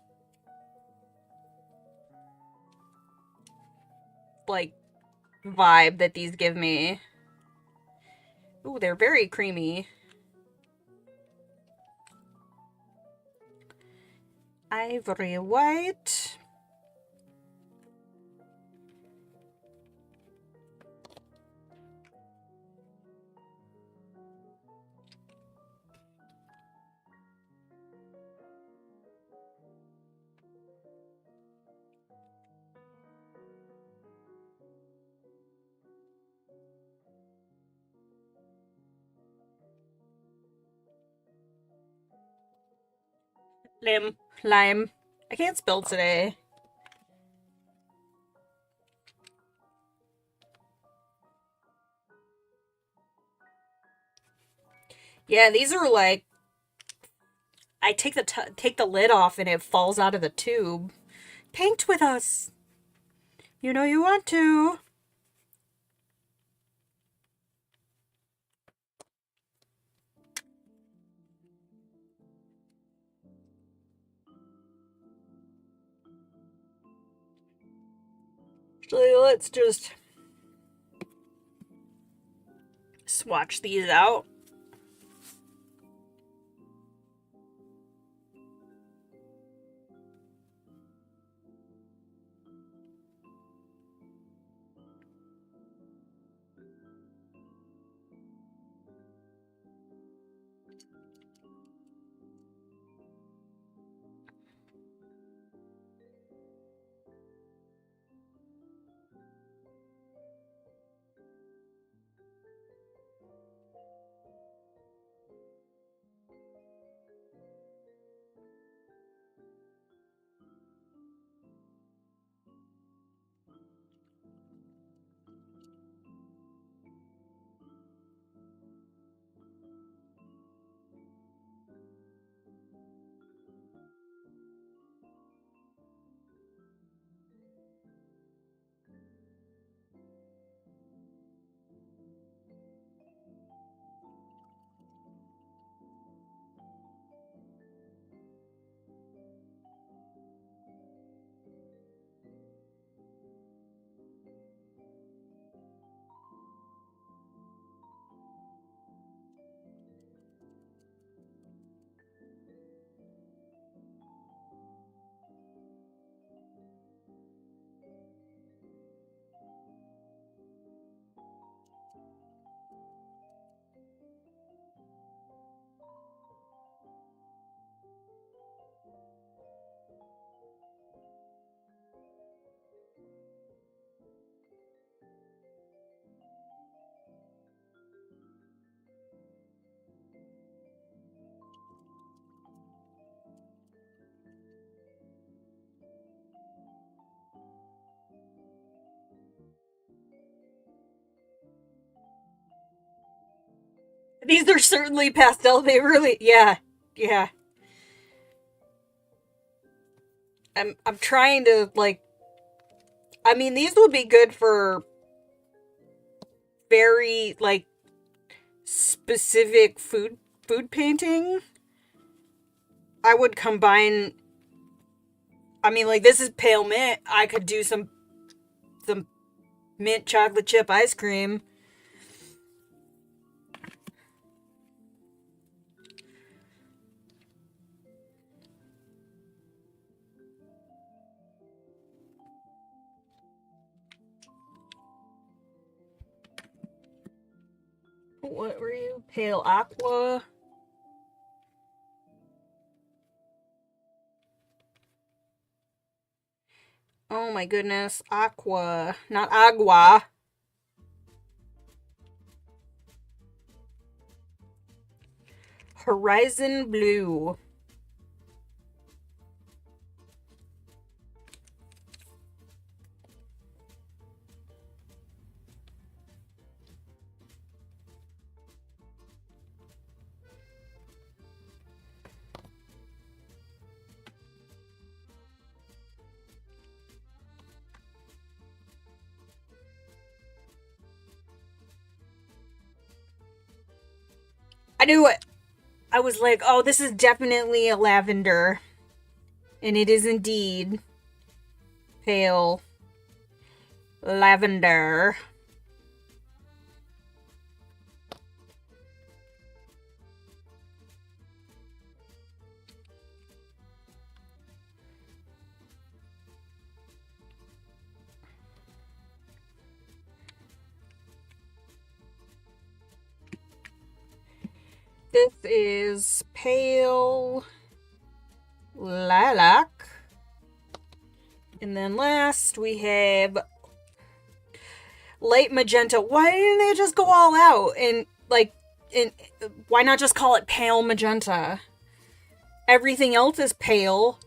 like, vibe that these give me. Ooh, they're very creamy. Ivory white. Lime. I can't spell today. Yeah, these are like, I take the lid off and it falls out of the tube. Paint with us. You know you want to. So let's just swatch these out. These are certainly pastel. They really, yeah. I'm trying to, like, I mean, these would be good for very, like, specific food painting. I would combine, I mean, like, this is pale mint. I could do some mint chocolate chip ice cream. What were you? Pale aqua. Oh my goodness. Aqua. Not agua. Horizon blue. I knew it. I was like, oh, this is definitely a lavender. And it is indeed pale. lavender. This is pale lilac. And then last we have light magenta. Why didn't they just go all out and why not just call it pale magenta? Everything else is pale.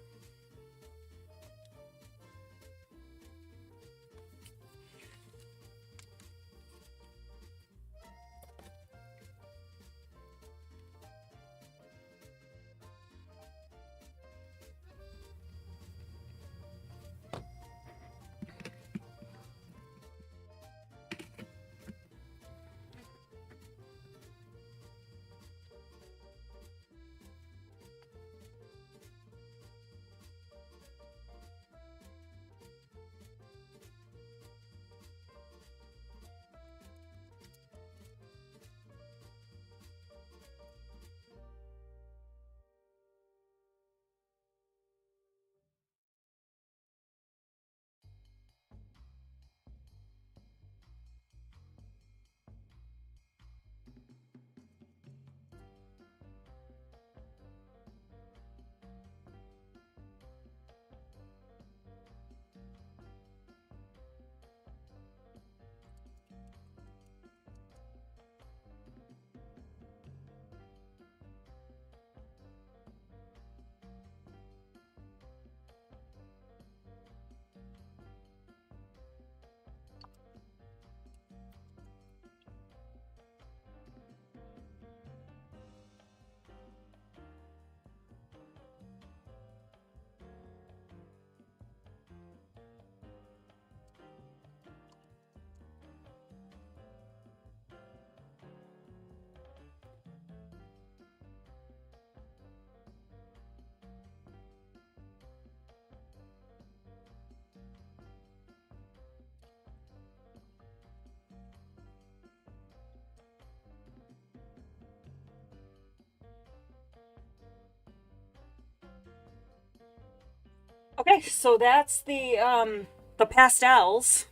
Okay, so that's the pastels,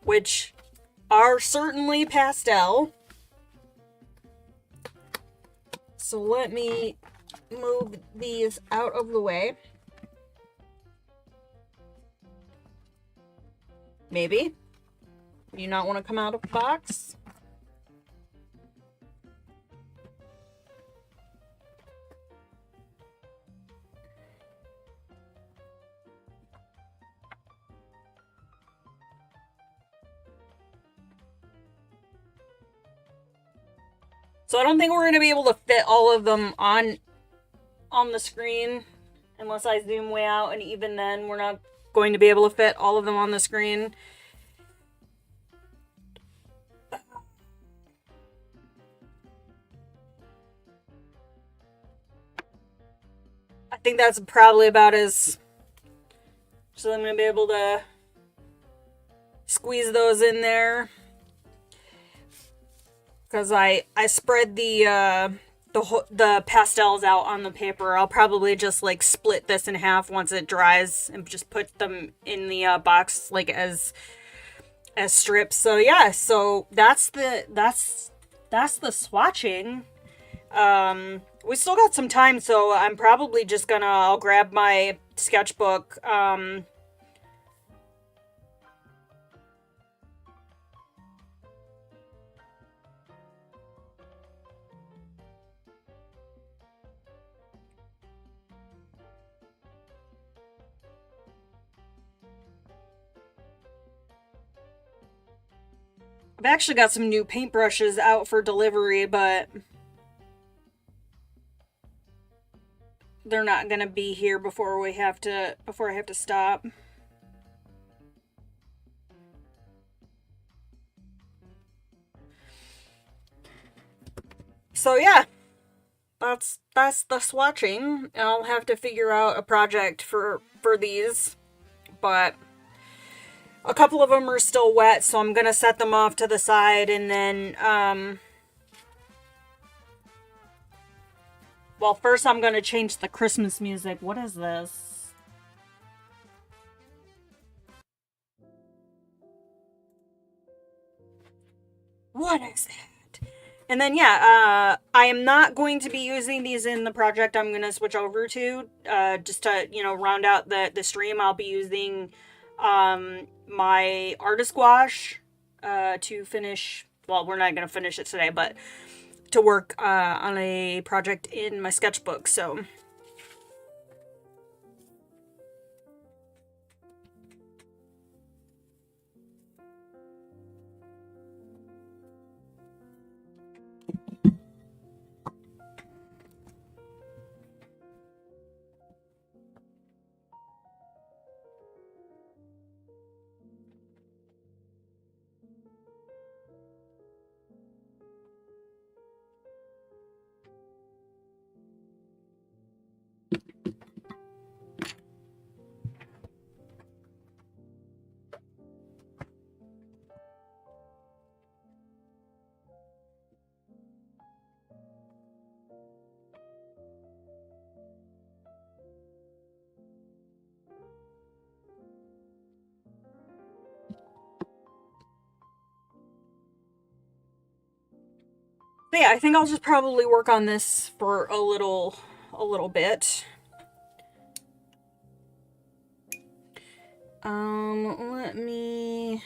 which are certainly pastel. So let me move these out of the way. Maybe. You not want to come out of the box? So I don't think we're going to be able to fit all of them on the screen unless I zoom way out, and even then we're not going to be able to fit all of them on the screen. I think that's probably about as... So I'm going to be able to squeeze those in there. Because I spread the pastels out on the paper. I'll probably just like split this in half once it dries and just put them in the box like as strips. So yeah, so that's the swatching. We still got some time, so I'm probably just I'll grab my sketchbook. I've actually got some new paintbrushes out for delivery, but they're not gonna be here before I have to stop. So yeah, that's the swatching. I'll have to figure out a project for these, but A couple of them are still wet, so I'm gonna set them off to the side, and then, well, first I'm gonna change the Christmas music. What is this? What is it? And then, yeah, I am not going to be using these in the project I'm going to switch over to. Just to, round out the stream, I'll be using my artist gouache to finish. Well, we're not going to finish it today, but to work on a project in my sketchbook. So, yeah, I think I'll just probably work on this for a little bit. Let me.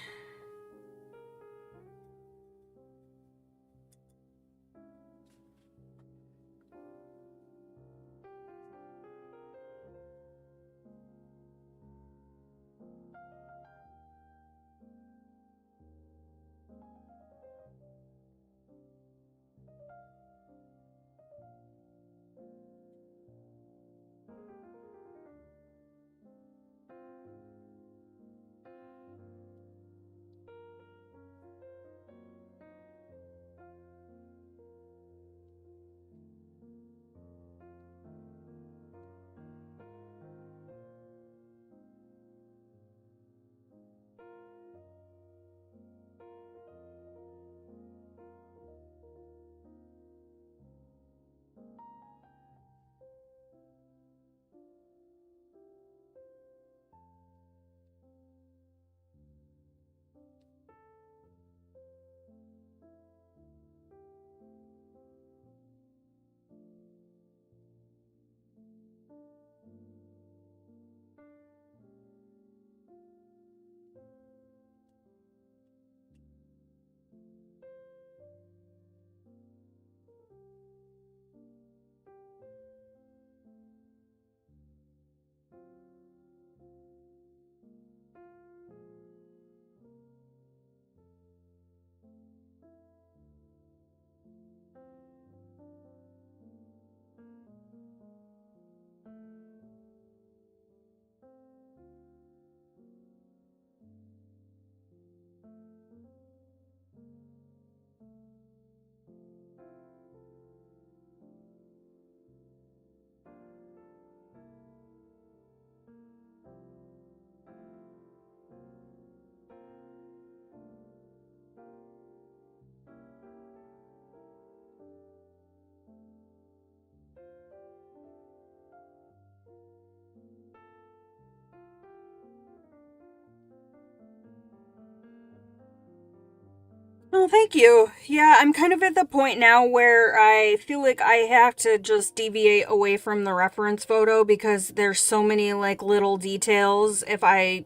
Oh, thank you. Yeah, I'm kind of at the point now where I feel like I have to just deviate away from the reference photo because there's so many like little details. If I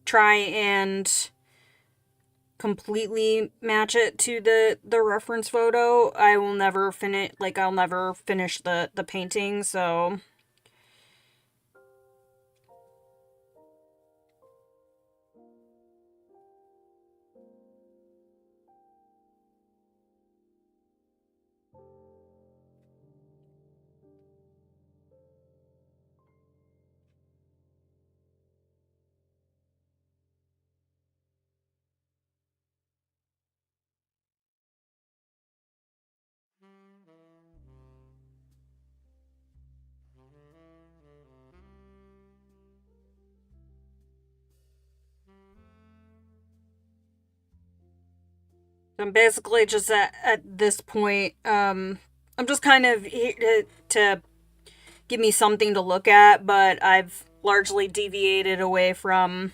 try and completely match it to the reference photo, I will never finish I'll never finish the painting, so I'm basically just at this point, I'm just kind of here to give me something to look at, but I've largely deviated away from.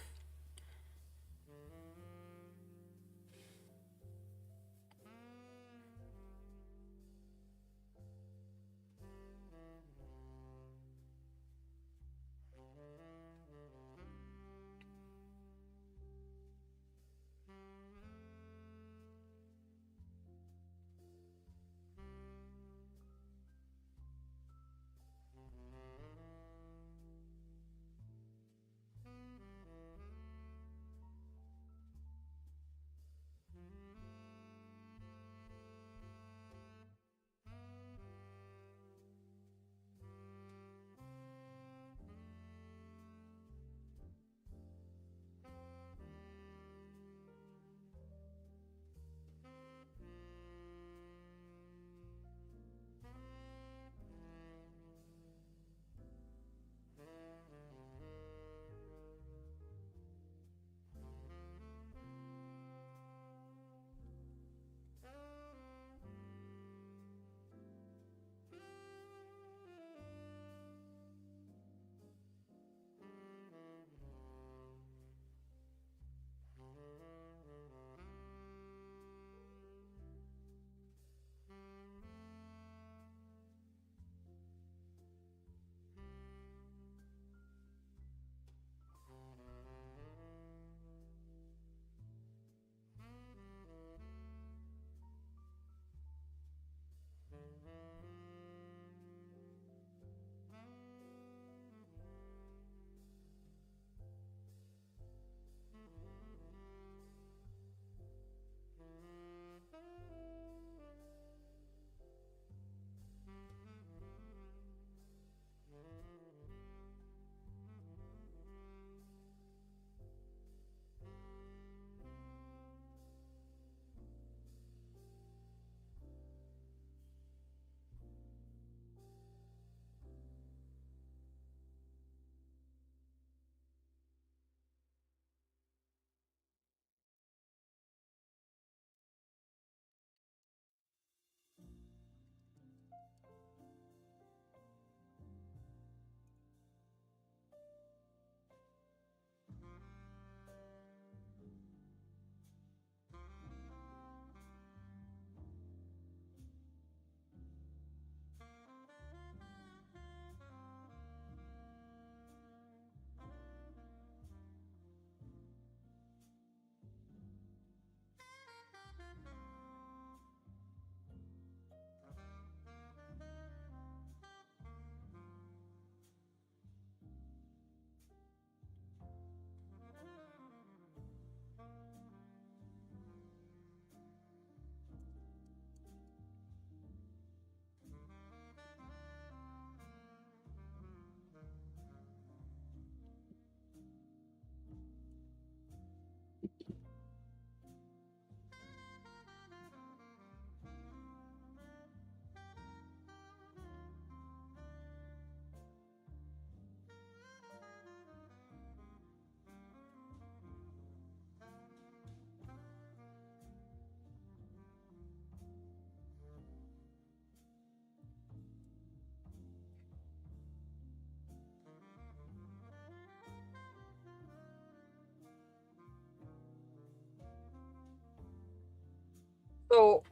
So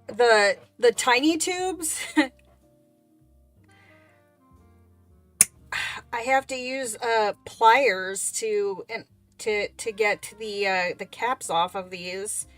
the tiny tubes, I have to use pliers to get the caps off of these.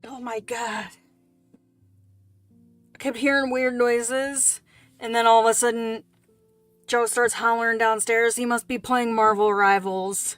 Oh my god. I kept hearing weird noises, and then all of a sudden, Joe starts hollering downstairs. He must be playing Marvel Rivals.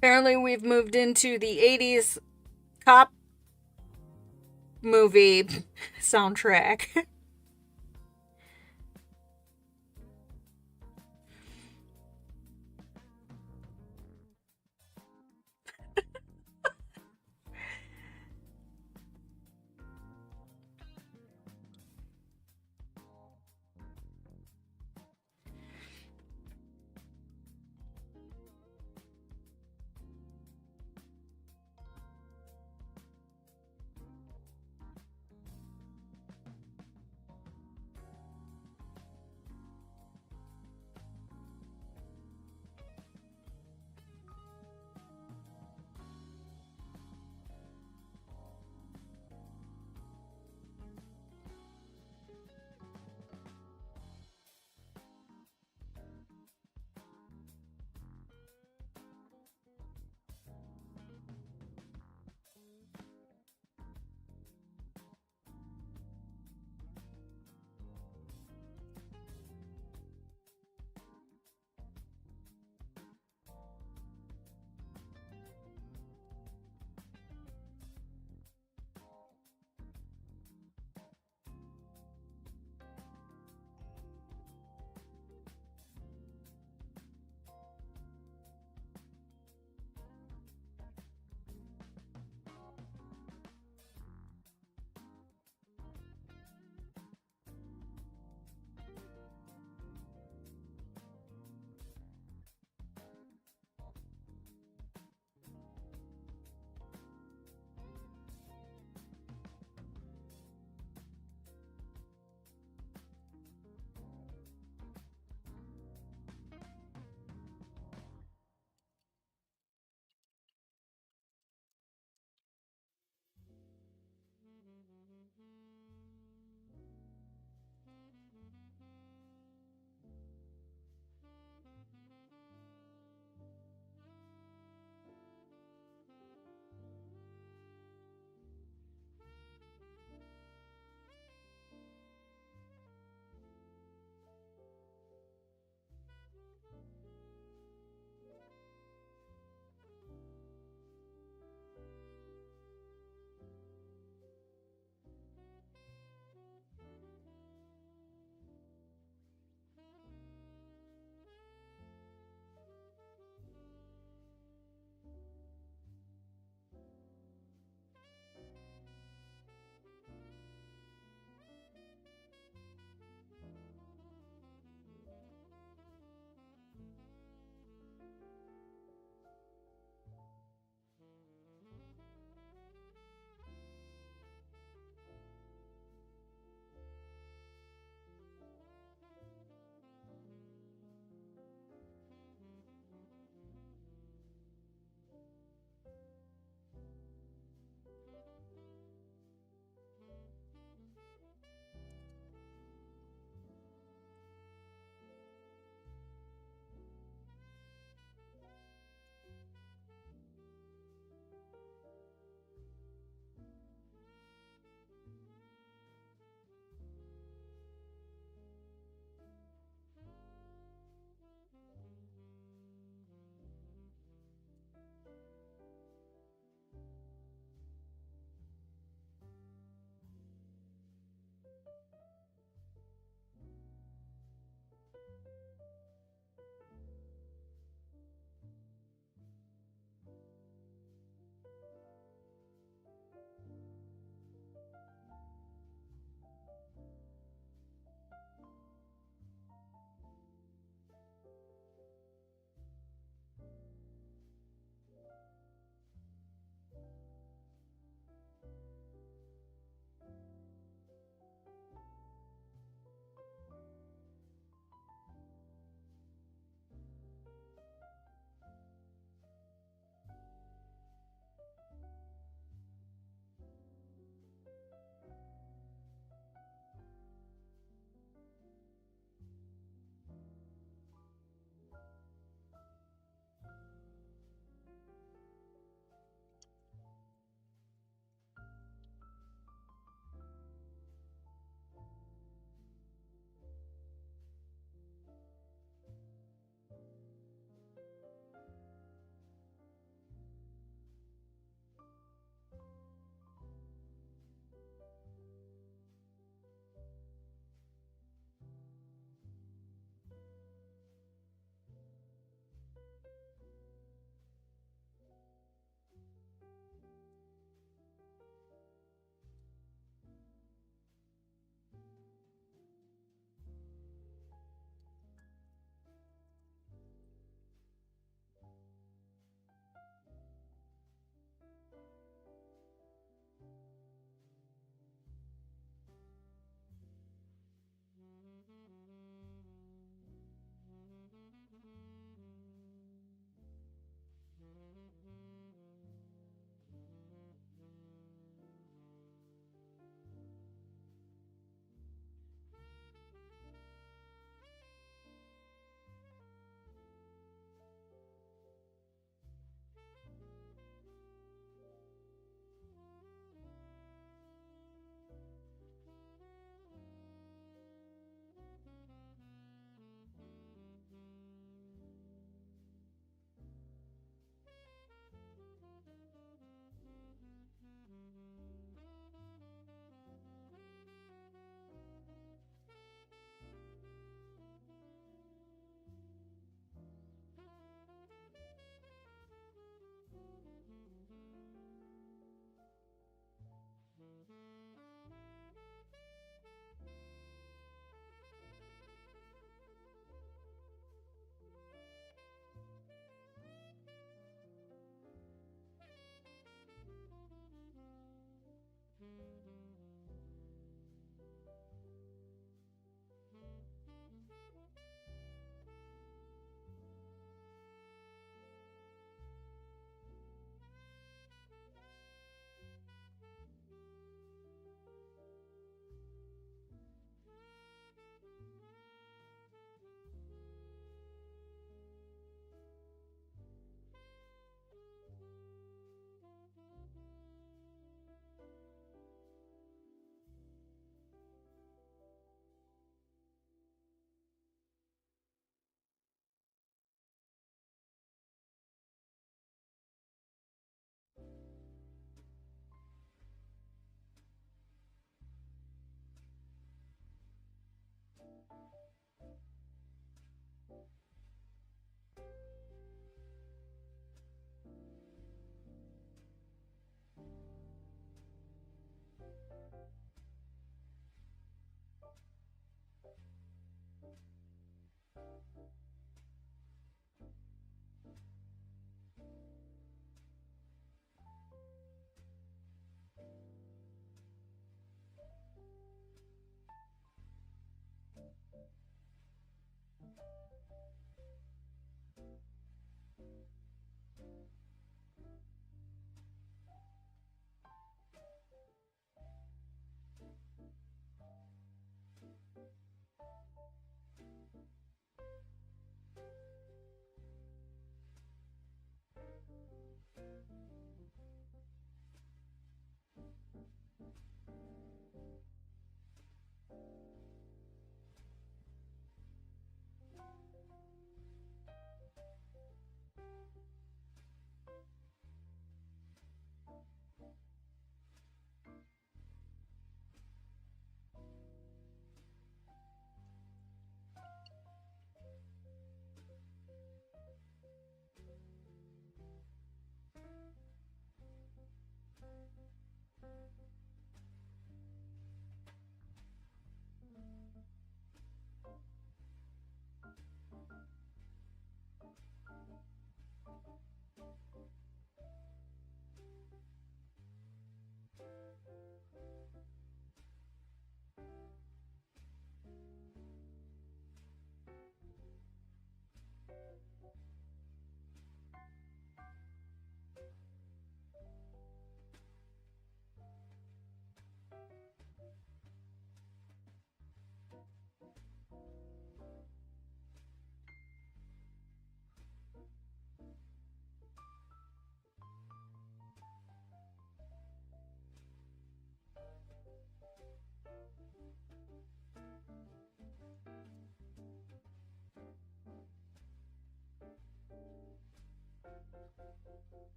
Apparently, we've moved into the 80s cop movie soundtrack.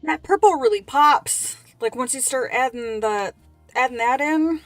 That purple really pops. Like once you start adding that in.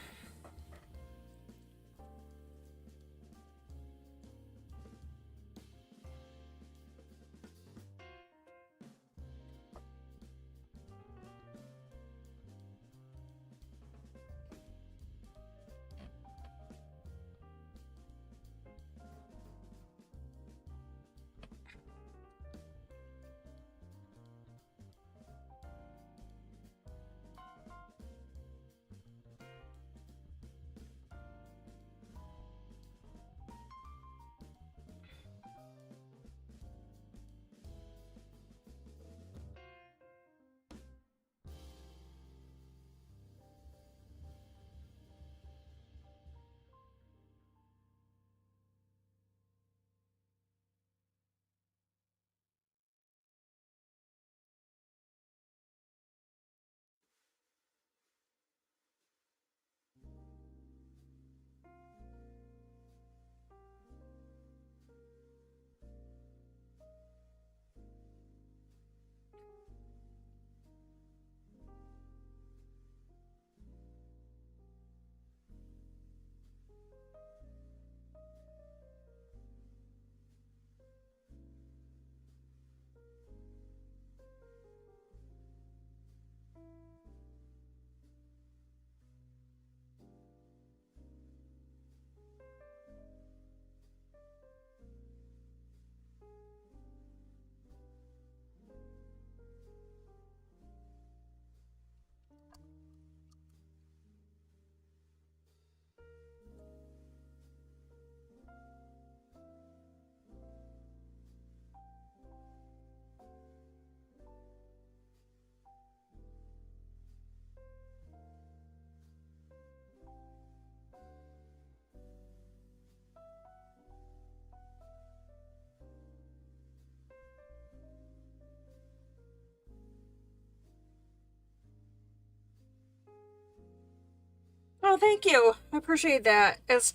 Oh, thank you. I appreciate that. It's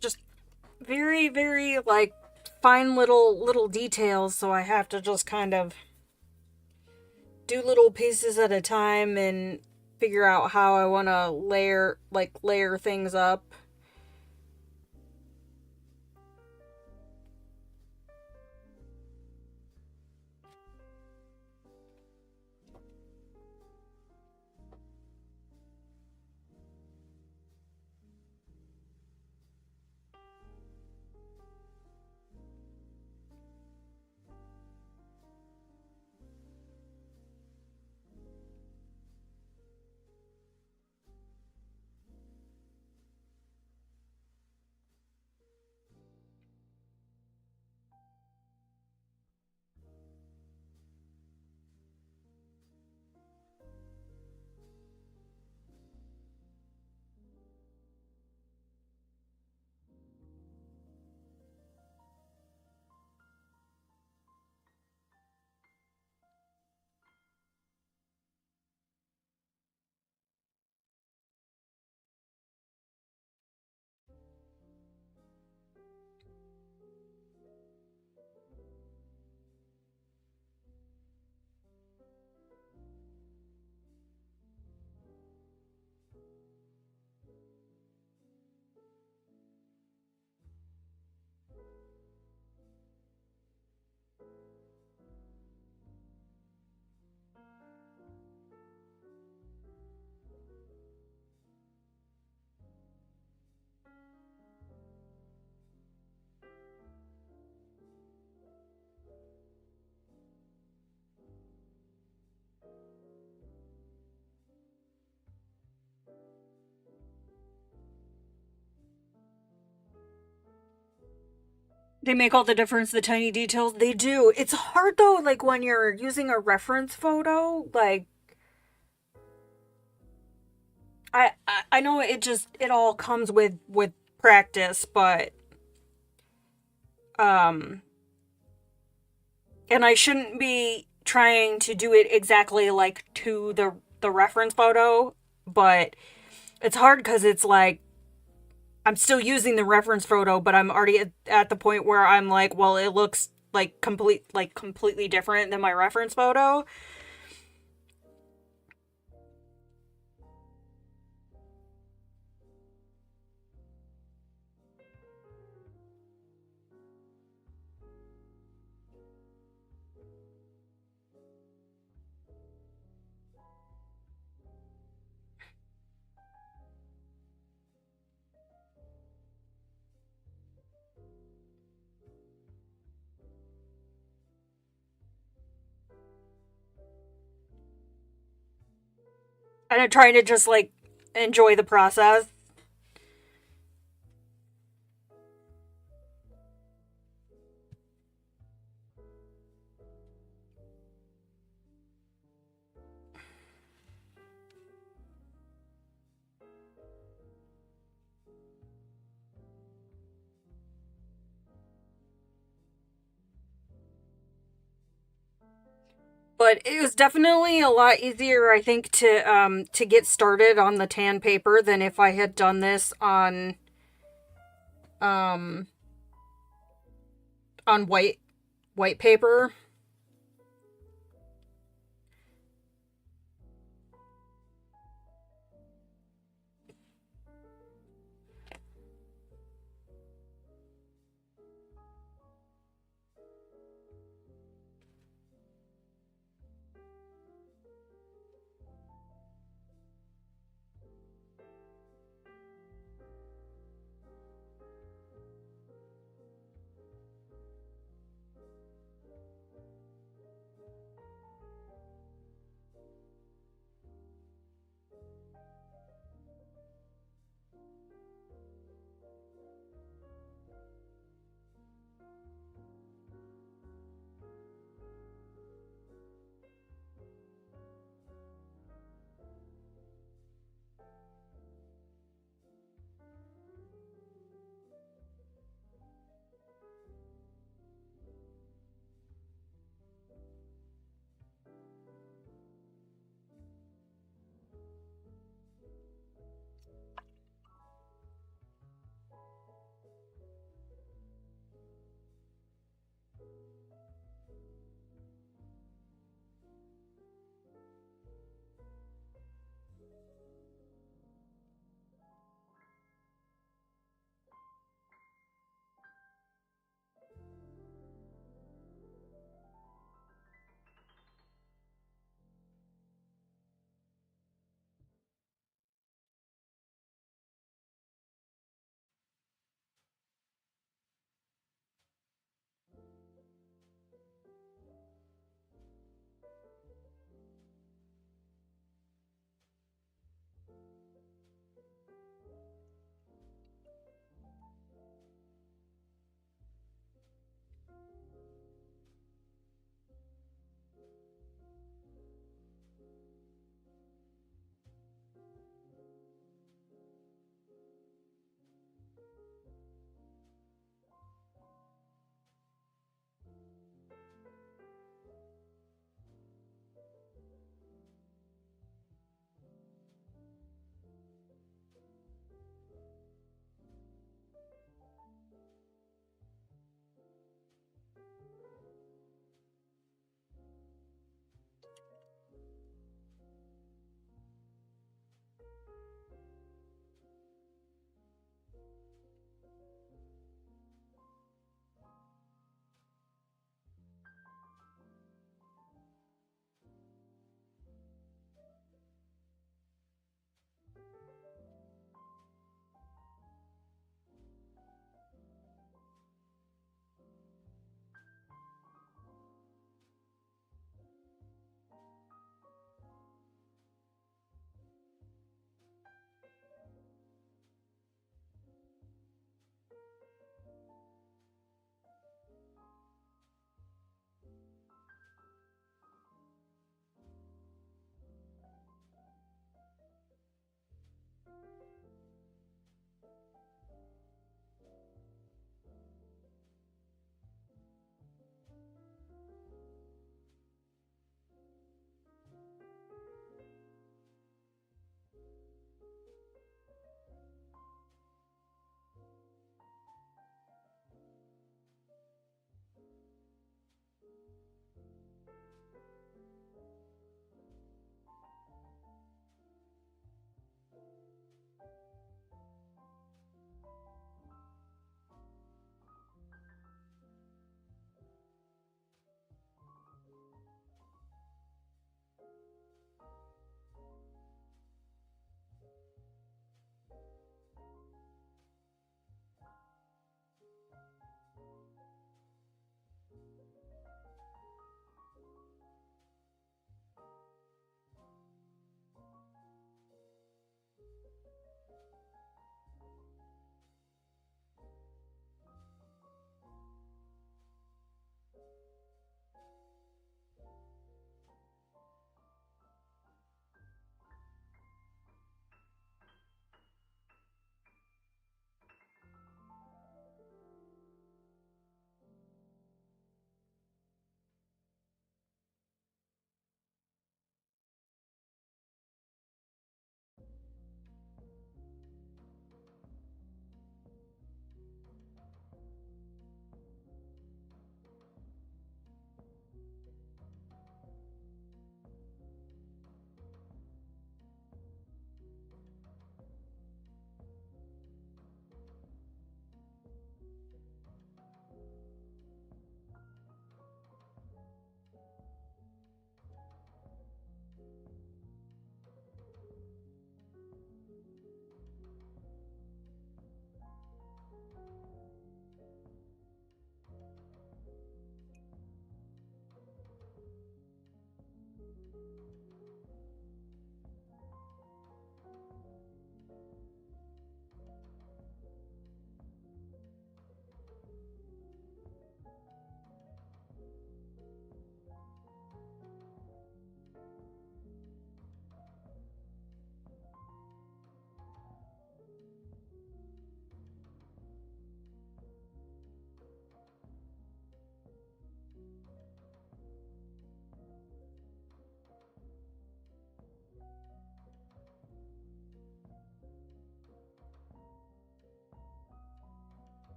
just very, very like fine little details, so I have to just kind of do little pieces at a time and figure out how I want to layer things up. They make all the difference, the tiny details. They do. It's hard though, like when you're using a reference photo, like I know it all comes with practice, but um and I shouldn't be trying to do it exactly like to the reference photo, but it's hard cuz it's like I'm still using the reference photo, but I'm already at the point where I'm like, well, it looks like completely different than my reference photo. And I'm trying to just like enjoy the process. But it was definitely a lot easier, I think, to get started on the tan paper than if I had done this um on white paper.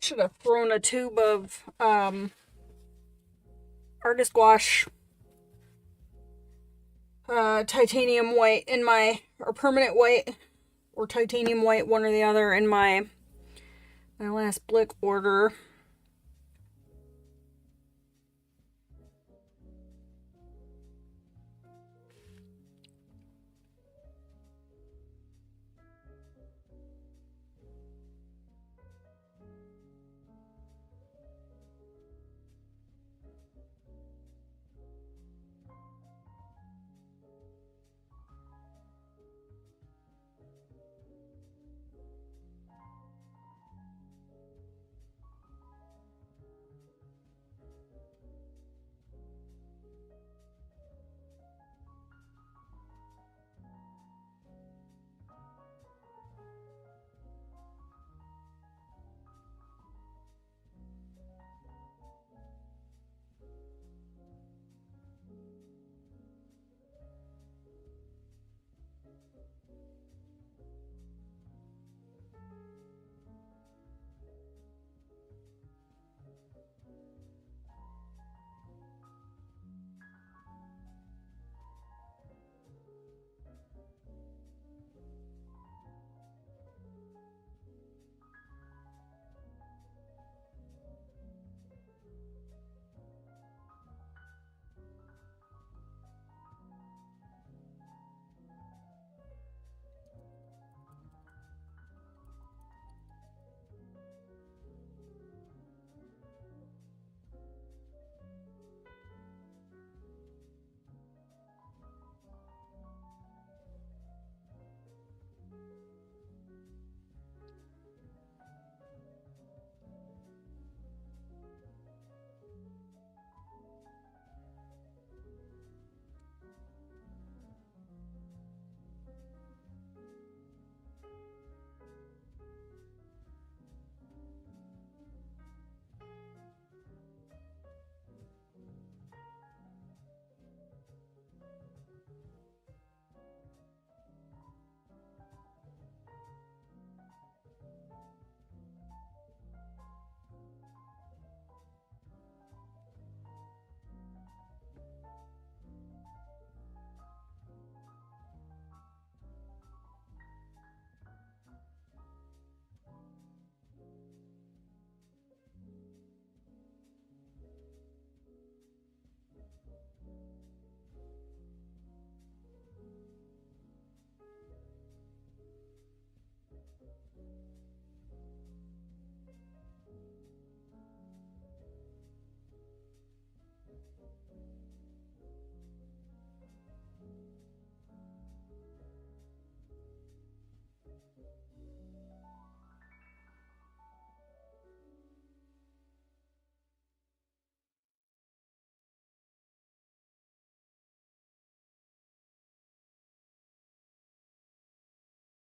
I should have thrown a tube of artist gouache titanium white in my, or permanent white, or titanium white, one or the other, in my last Blick order.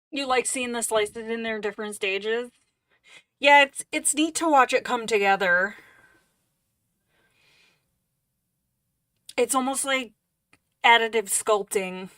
You like seeing the slices in their different stages? Yeah, it's neat to watch it come together. It's almost like additive sculpting.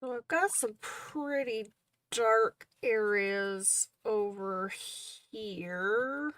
So I've got some pretty dark areas over here.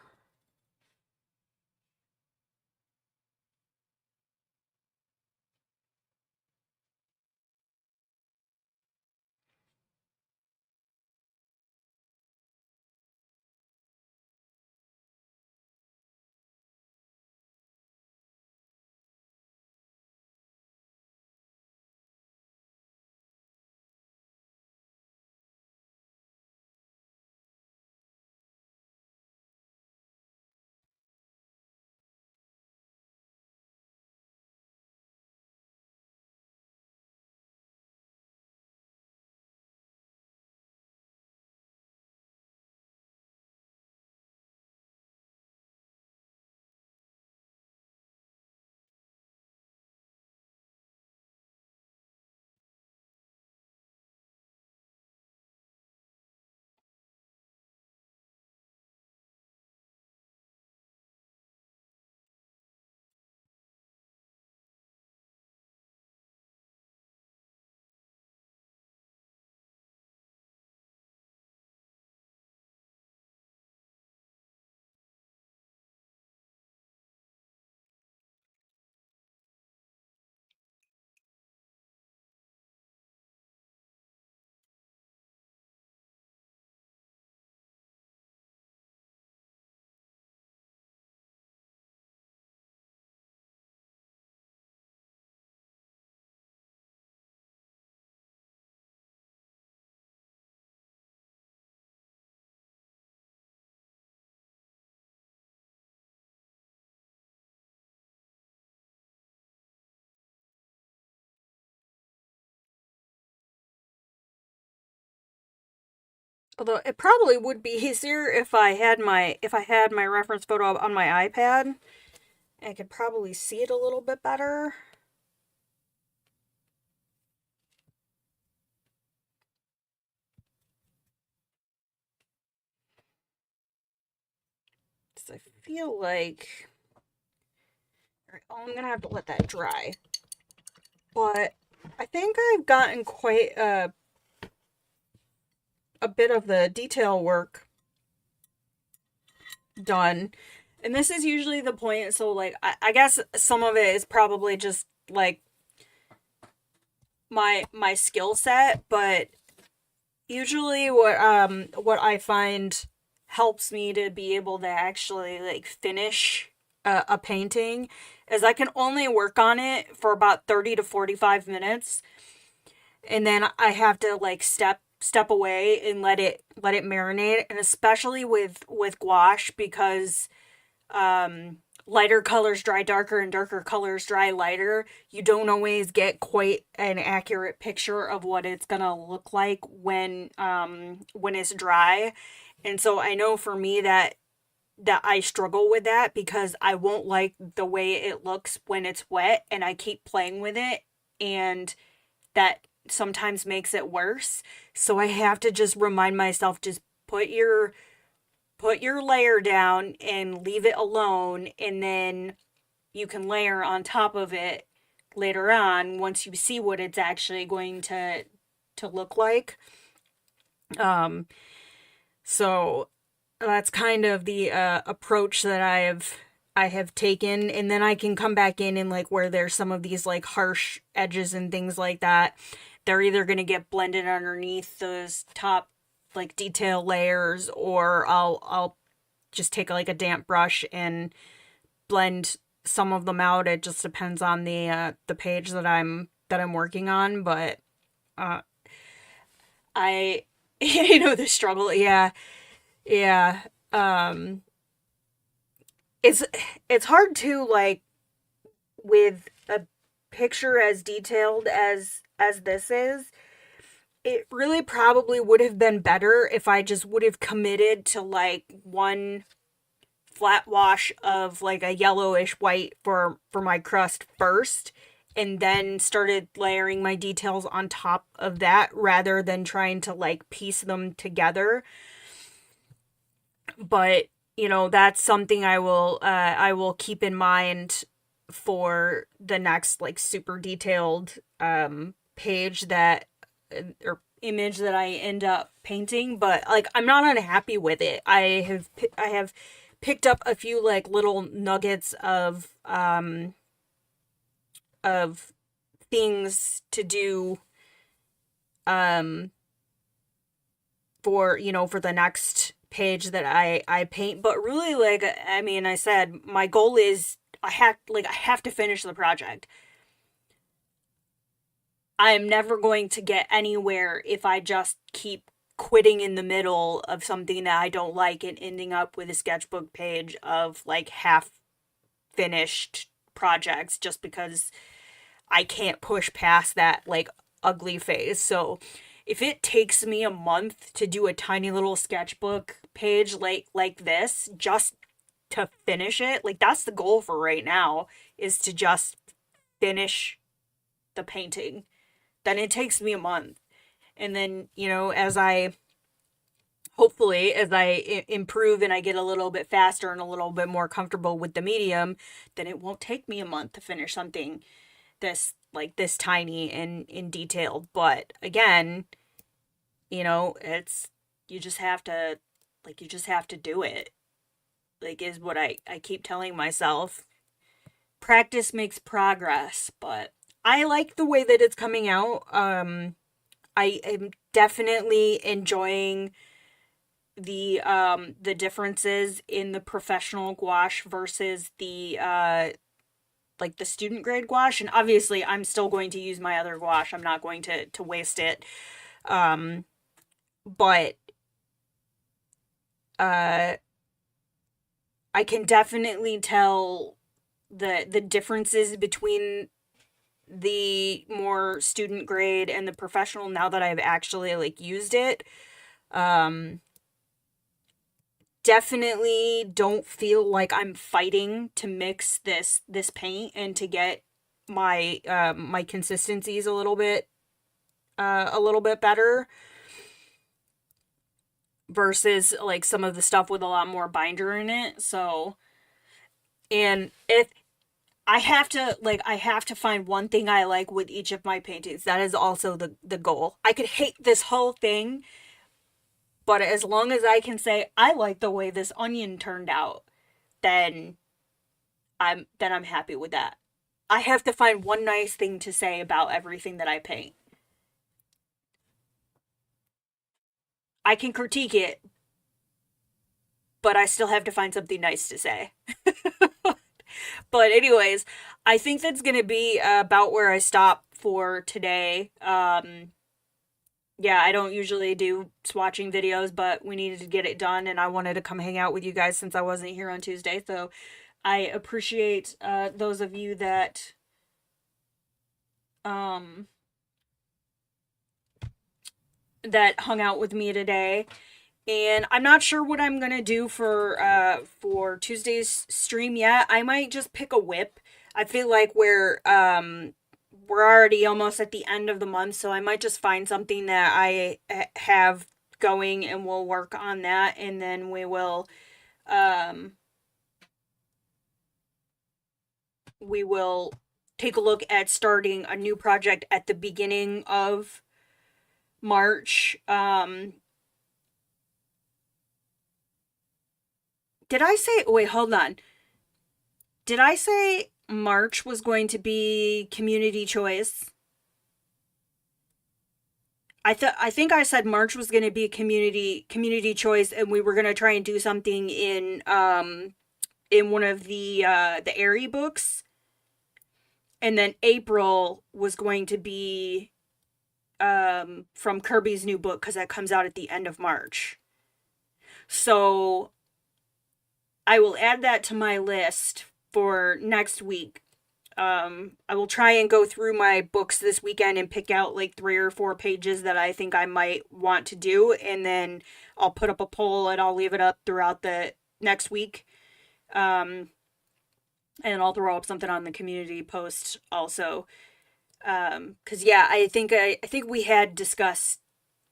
Although it probably would be easier if I had my reference photo on my iPad. I could probably see it a little bit better. So I feel like I'm gonna have to let that dry. But I think I've gotten quite a bit of the detail work done. And this is usually the point, so like I guess some of it is probably just like my skill set, but usually what I find helps me to be able to actually like finish a painting is I can only work on it for about 30 to 45 minutes, and then I have to like step away and let it marinate. And especially with gouache, because lighter colors dry darker and darker colors dry lighter, you don't always get quite an accurate picture of what it's gonna look like when it's dry. And so I know for me that I struggle with that because I won't like the way it looks when it's wet, and I keep playing with it, and that sometimes makes it worse. So I have to just remind myself, just put your layer down and leave it alone, and then you can layer on top of it later on once you see what it's actually going to look like. Um so that's kind of the approach that I have taken, and then I can come back in and like where there's some of these like harsh edges and things like that, they're either going to get blended underneath those top like detail layers, or I'll just take like a damp brush and blend some of them out. It just depends on the page that I'm working on, but uh I you know the struggle. Yeah. Yeah. Um it's it's hard to like with a picture as detailed as this is. It really probably would have been better if I just would have committed to like one flat wash of like a yellowish white for my crust first, and then started layering my details on top of that rather than trying to like piece them together. But you know, that's something I will keep in mind for the next like super detailed page that or image that I end up painting. But like I'm not unhappy with it. I have picked up a few like little nuggets of things to do um for, you know, for the next page that I paint. But really, like, I mean, I said my goal is I have to finish the project. I am never going to get anywhere if I just keep quitting in the middle of something that I don't like and ending up with a sketchbook page of like half finished projects just because I can't push past that like ugly phase. So if it takes me a month to do a tiny little sketchbook page like this just to finish it, like that's the goal for right now, is to just finish the painting. Then it takes me a month. And then, you know, as I hopefully as I improve and I get a little bit faster and a little bit more comfortable with the medium, then it won't take me a month to finish something this tiny and in detailed. But again, you know, it's you just have to do it. Like is what I keep telling myself. Practice makes progress, but I like the way that it's coming out. I am definitely enjoying the differences in the professional gouache versus the like the student grade gouache. And obviously I'm still going to use my other gouache. I'm not going to waste it. Um but uh I can definitely tell the differences between the more student grade and the professional now that I've actually like used it. Um, Definitely don't feel like I'm fighting to mix this paint and to get my consistencies a little bit better versus like some of the stuff with a lot more binder in it. So, and if I have to find one thing I like with each of my paintings. That is also the goal. I could hate this whole thing, but as long as I can say I like the way this onion turned out, then I'm happy with that. I have to find one nice thing to say about everything that I paint. I can critique it, but I still have to find something nice to say. But anyways, I think that's going to be about where I stop for today. Yeah, I don't usually do swatching videos, but we needed to get it done and I wanted to come hang out with you guys since I wasn't here on Tuesday. So I appreciate those of you um that hung out with me today. And I'm not sure what I'm gonna do for Tuesday's stream yet. I might just pick a whip. I feel like we're already almost at the end of the month, so I might just find something that I have going and we'll work on that, and then um we will take a look at starting a new project at the beginning of March. Did I say, wait, hold on. Did I say March was going to be community choice? I think I said March was going to be community choice, and we were going to try and do something in one of the Airy books, and then April was going to be from Kirby's new book because that comes out at the end of March. So I will add that to my list for next week. I will try and go through my books this weekend and pick out like 3 or 4 pages that I think I might want to do, and then I'll put up a poll and I'll leave it up throughout the next week. And I'll throw up something on the community post also. Cause yeah, I think we had discuss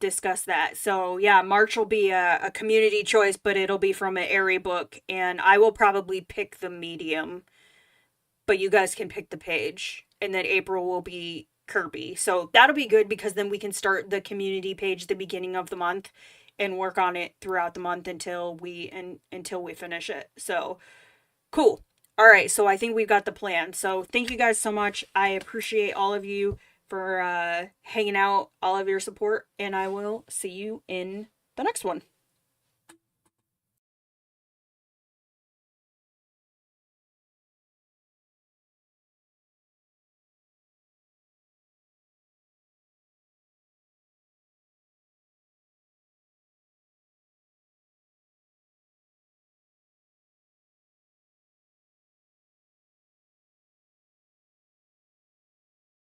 that. So yeah, March will be a community choice, but it'll be from an Airy book, and I will probably pick the medium, but you guys can pick the page. And then April will be Kirby. So that'll be good because then we can start the community page the beginning of the month and work on it throughout the month until we finish it. So cool. All right, so I think we've got the plan. So thank you guys so much. I appreciate all of you for hanging out, all of your support, and I will see you in the next one.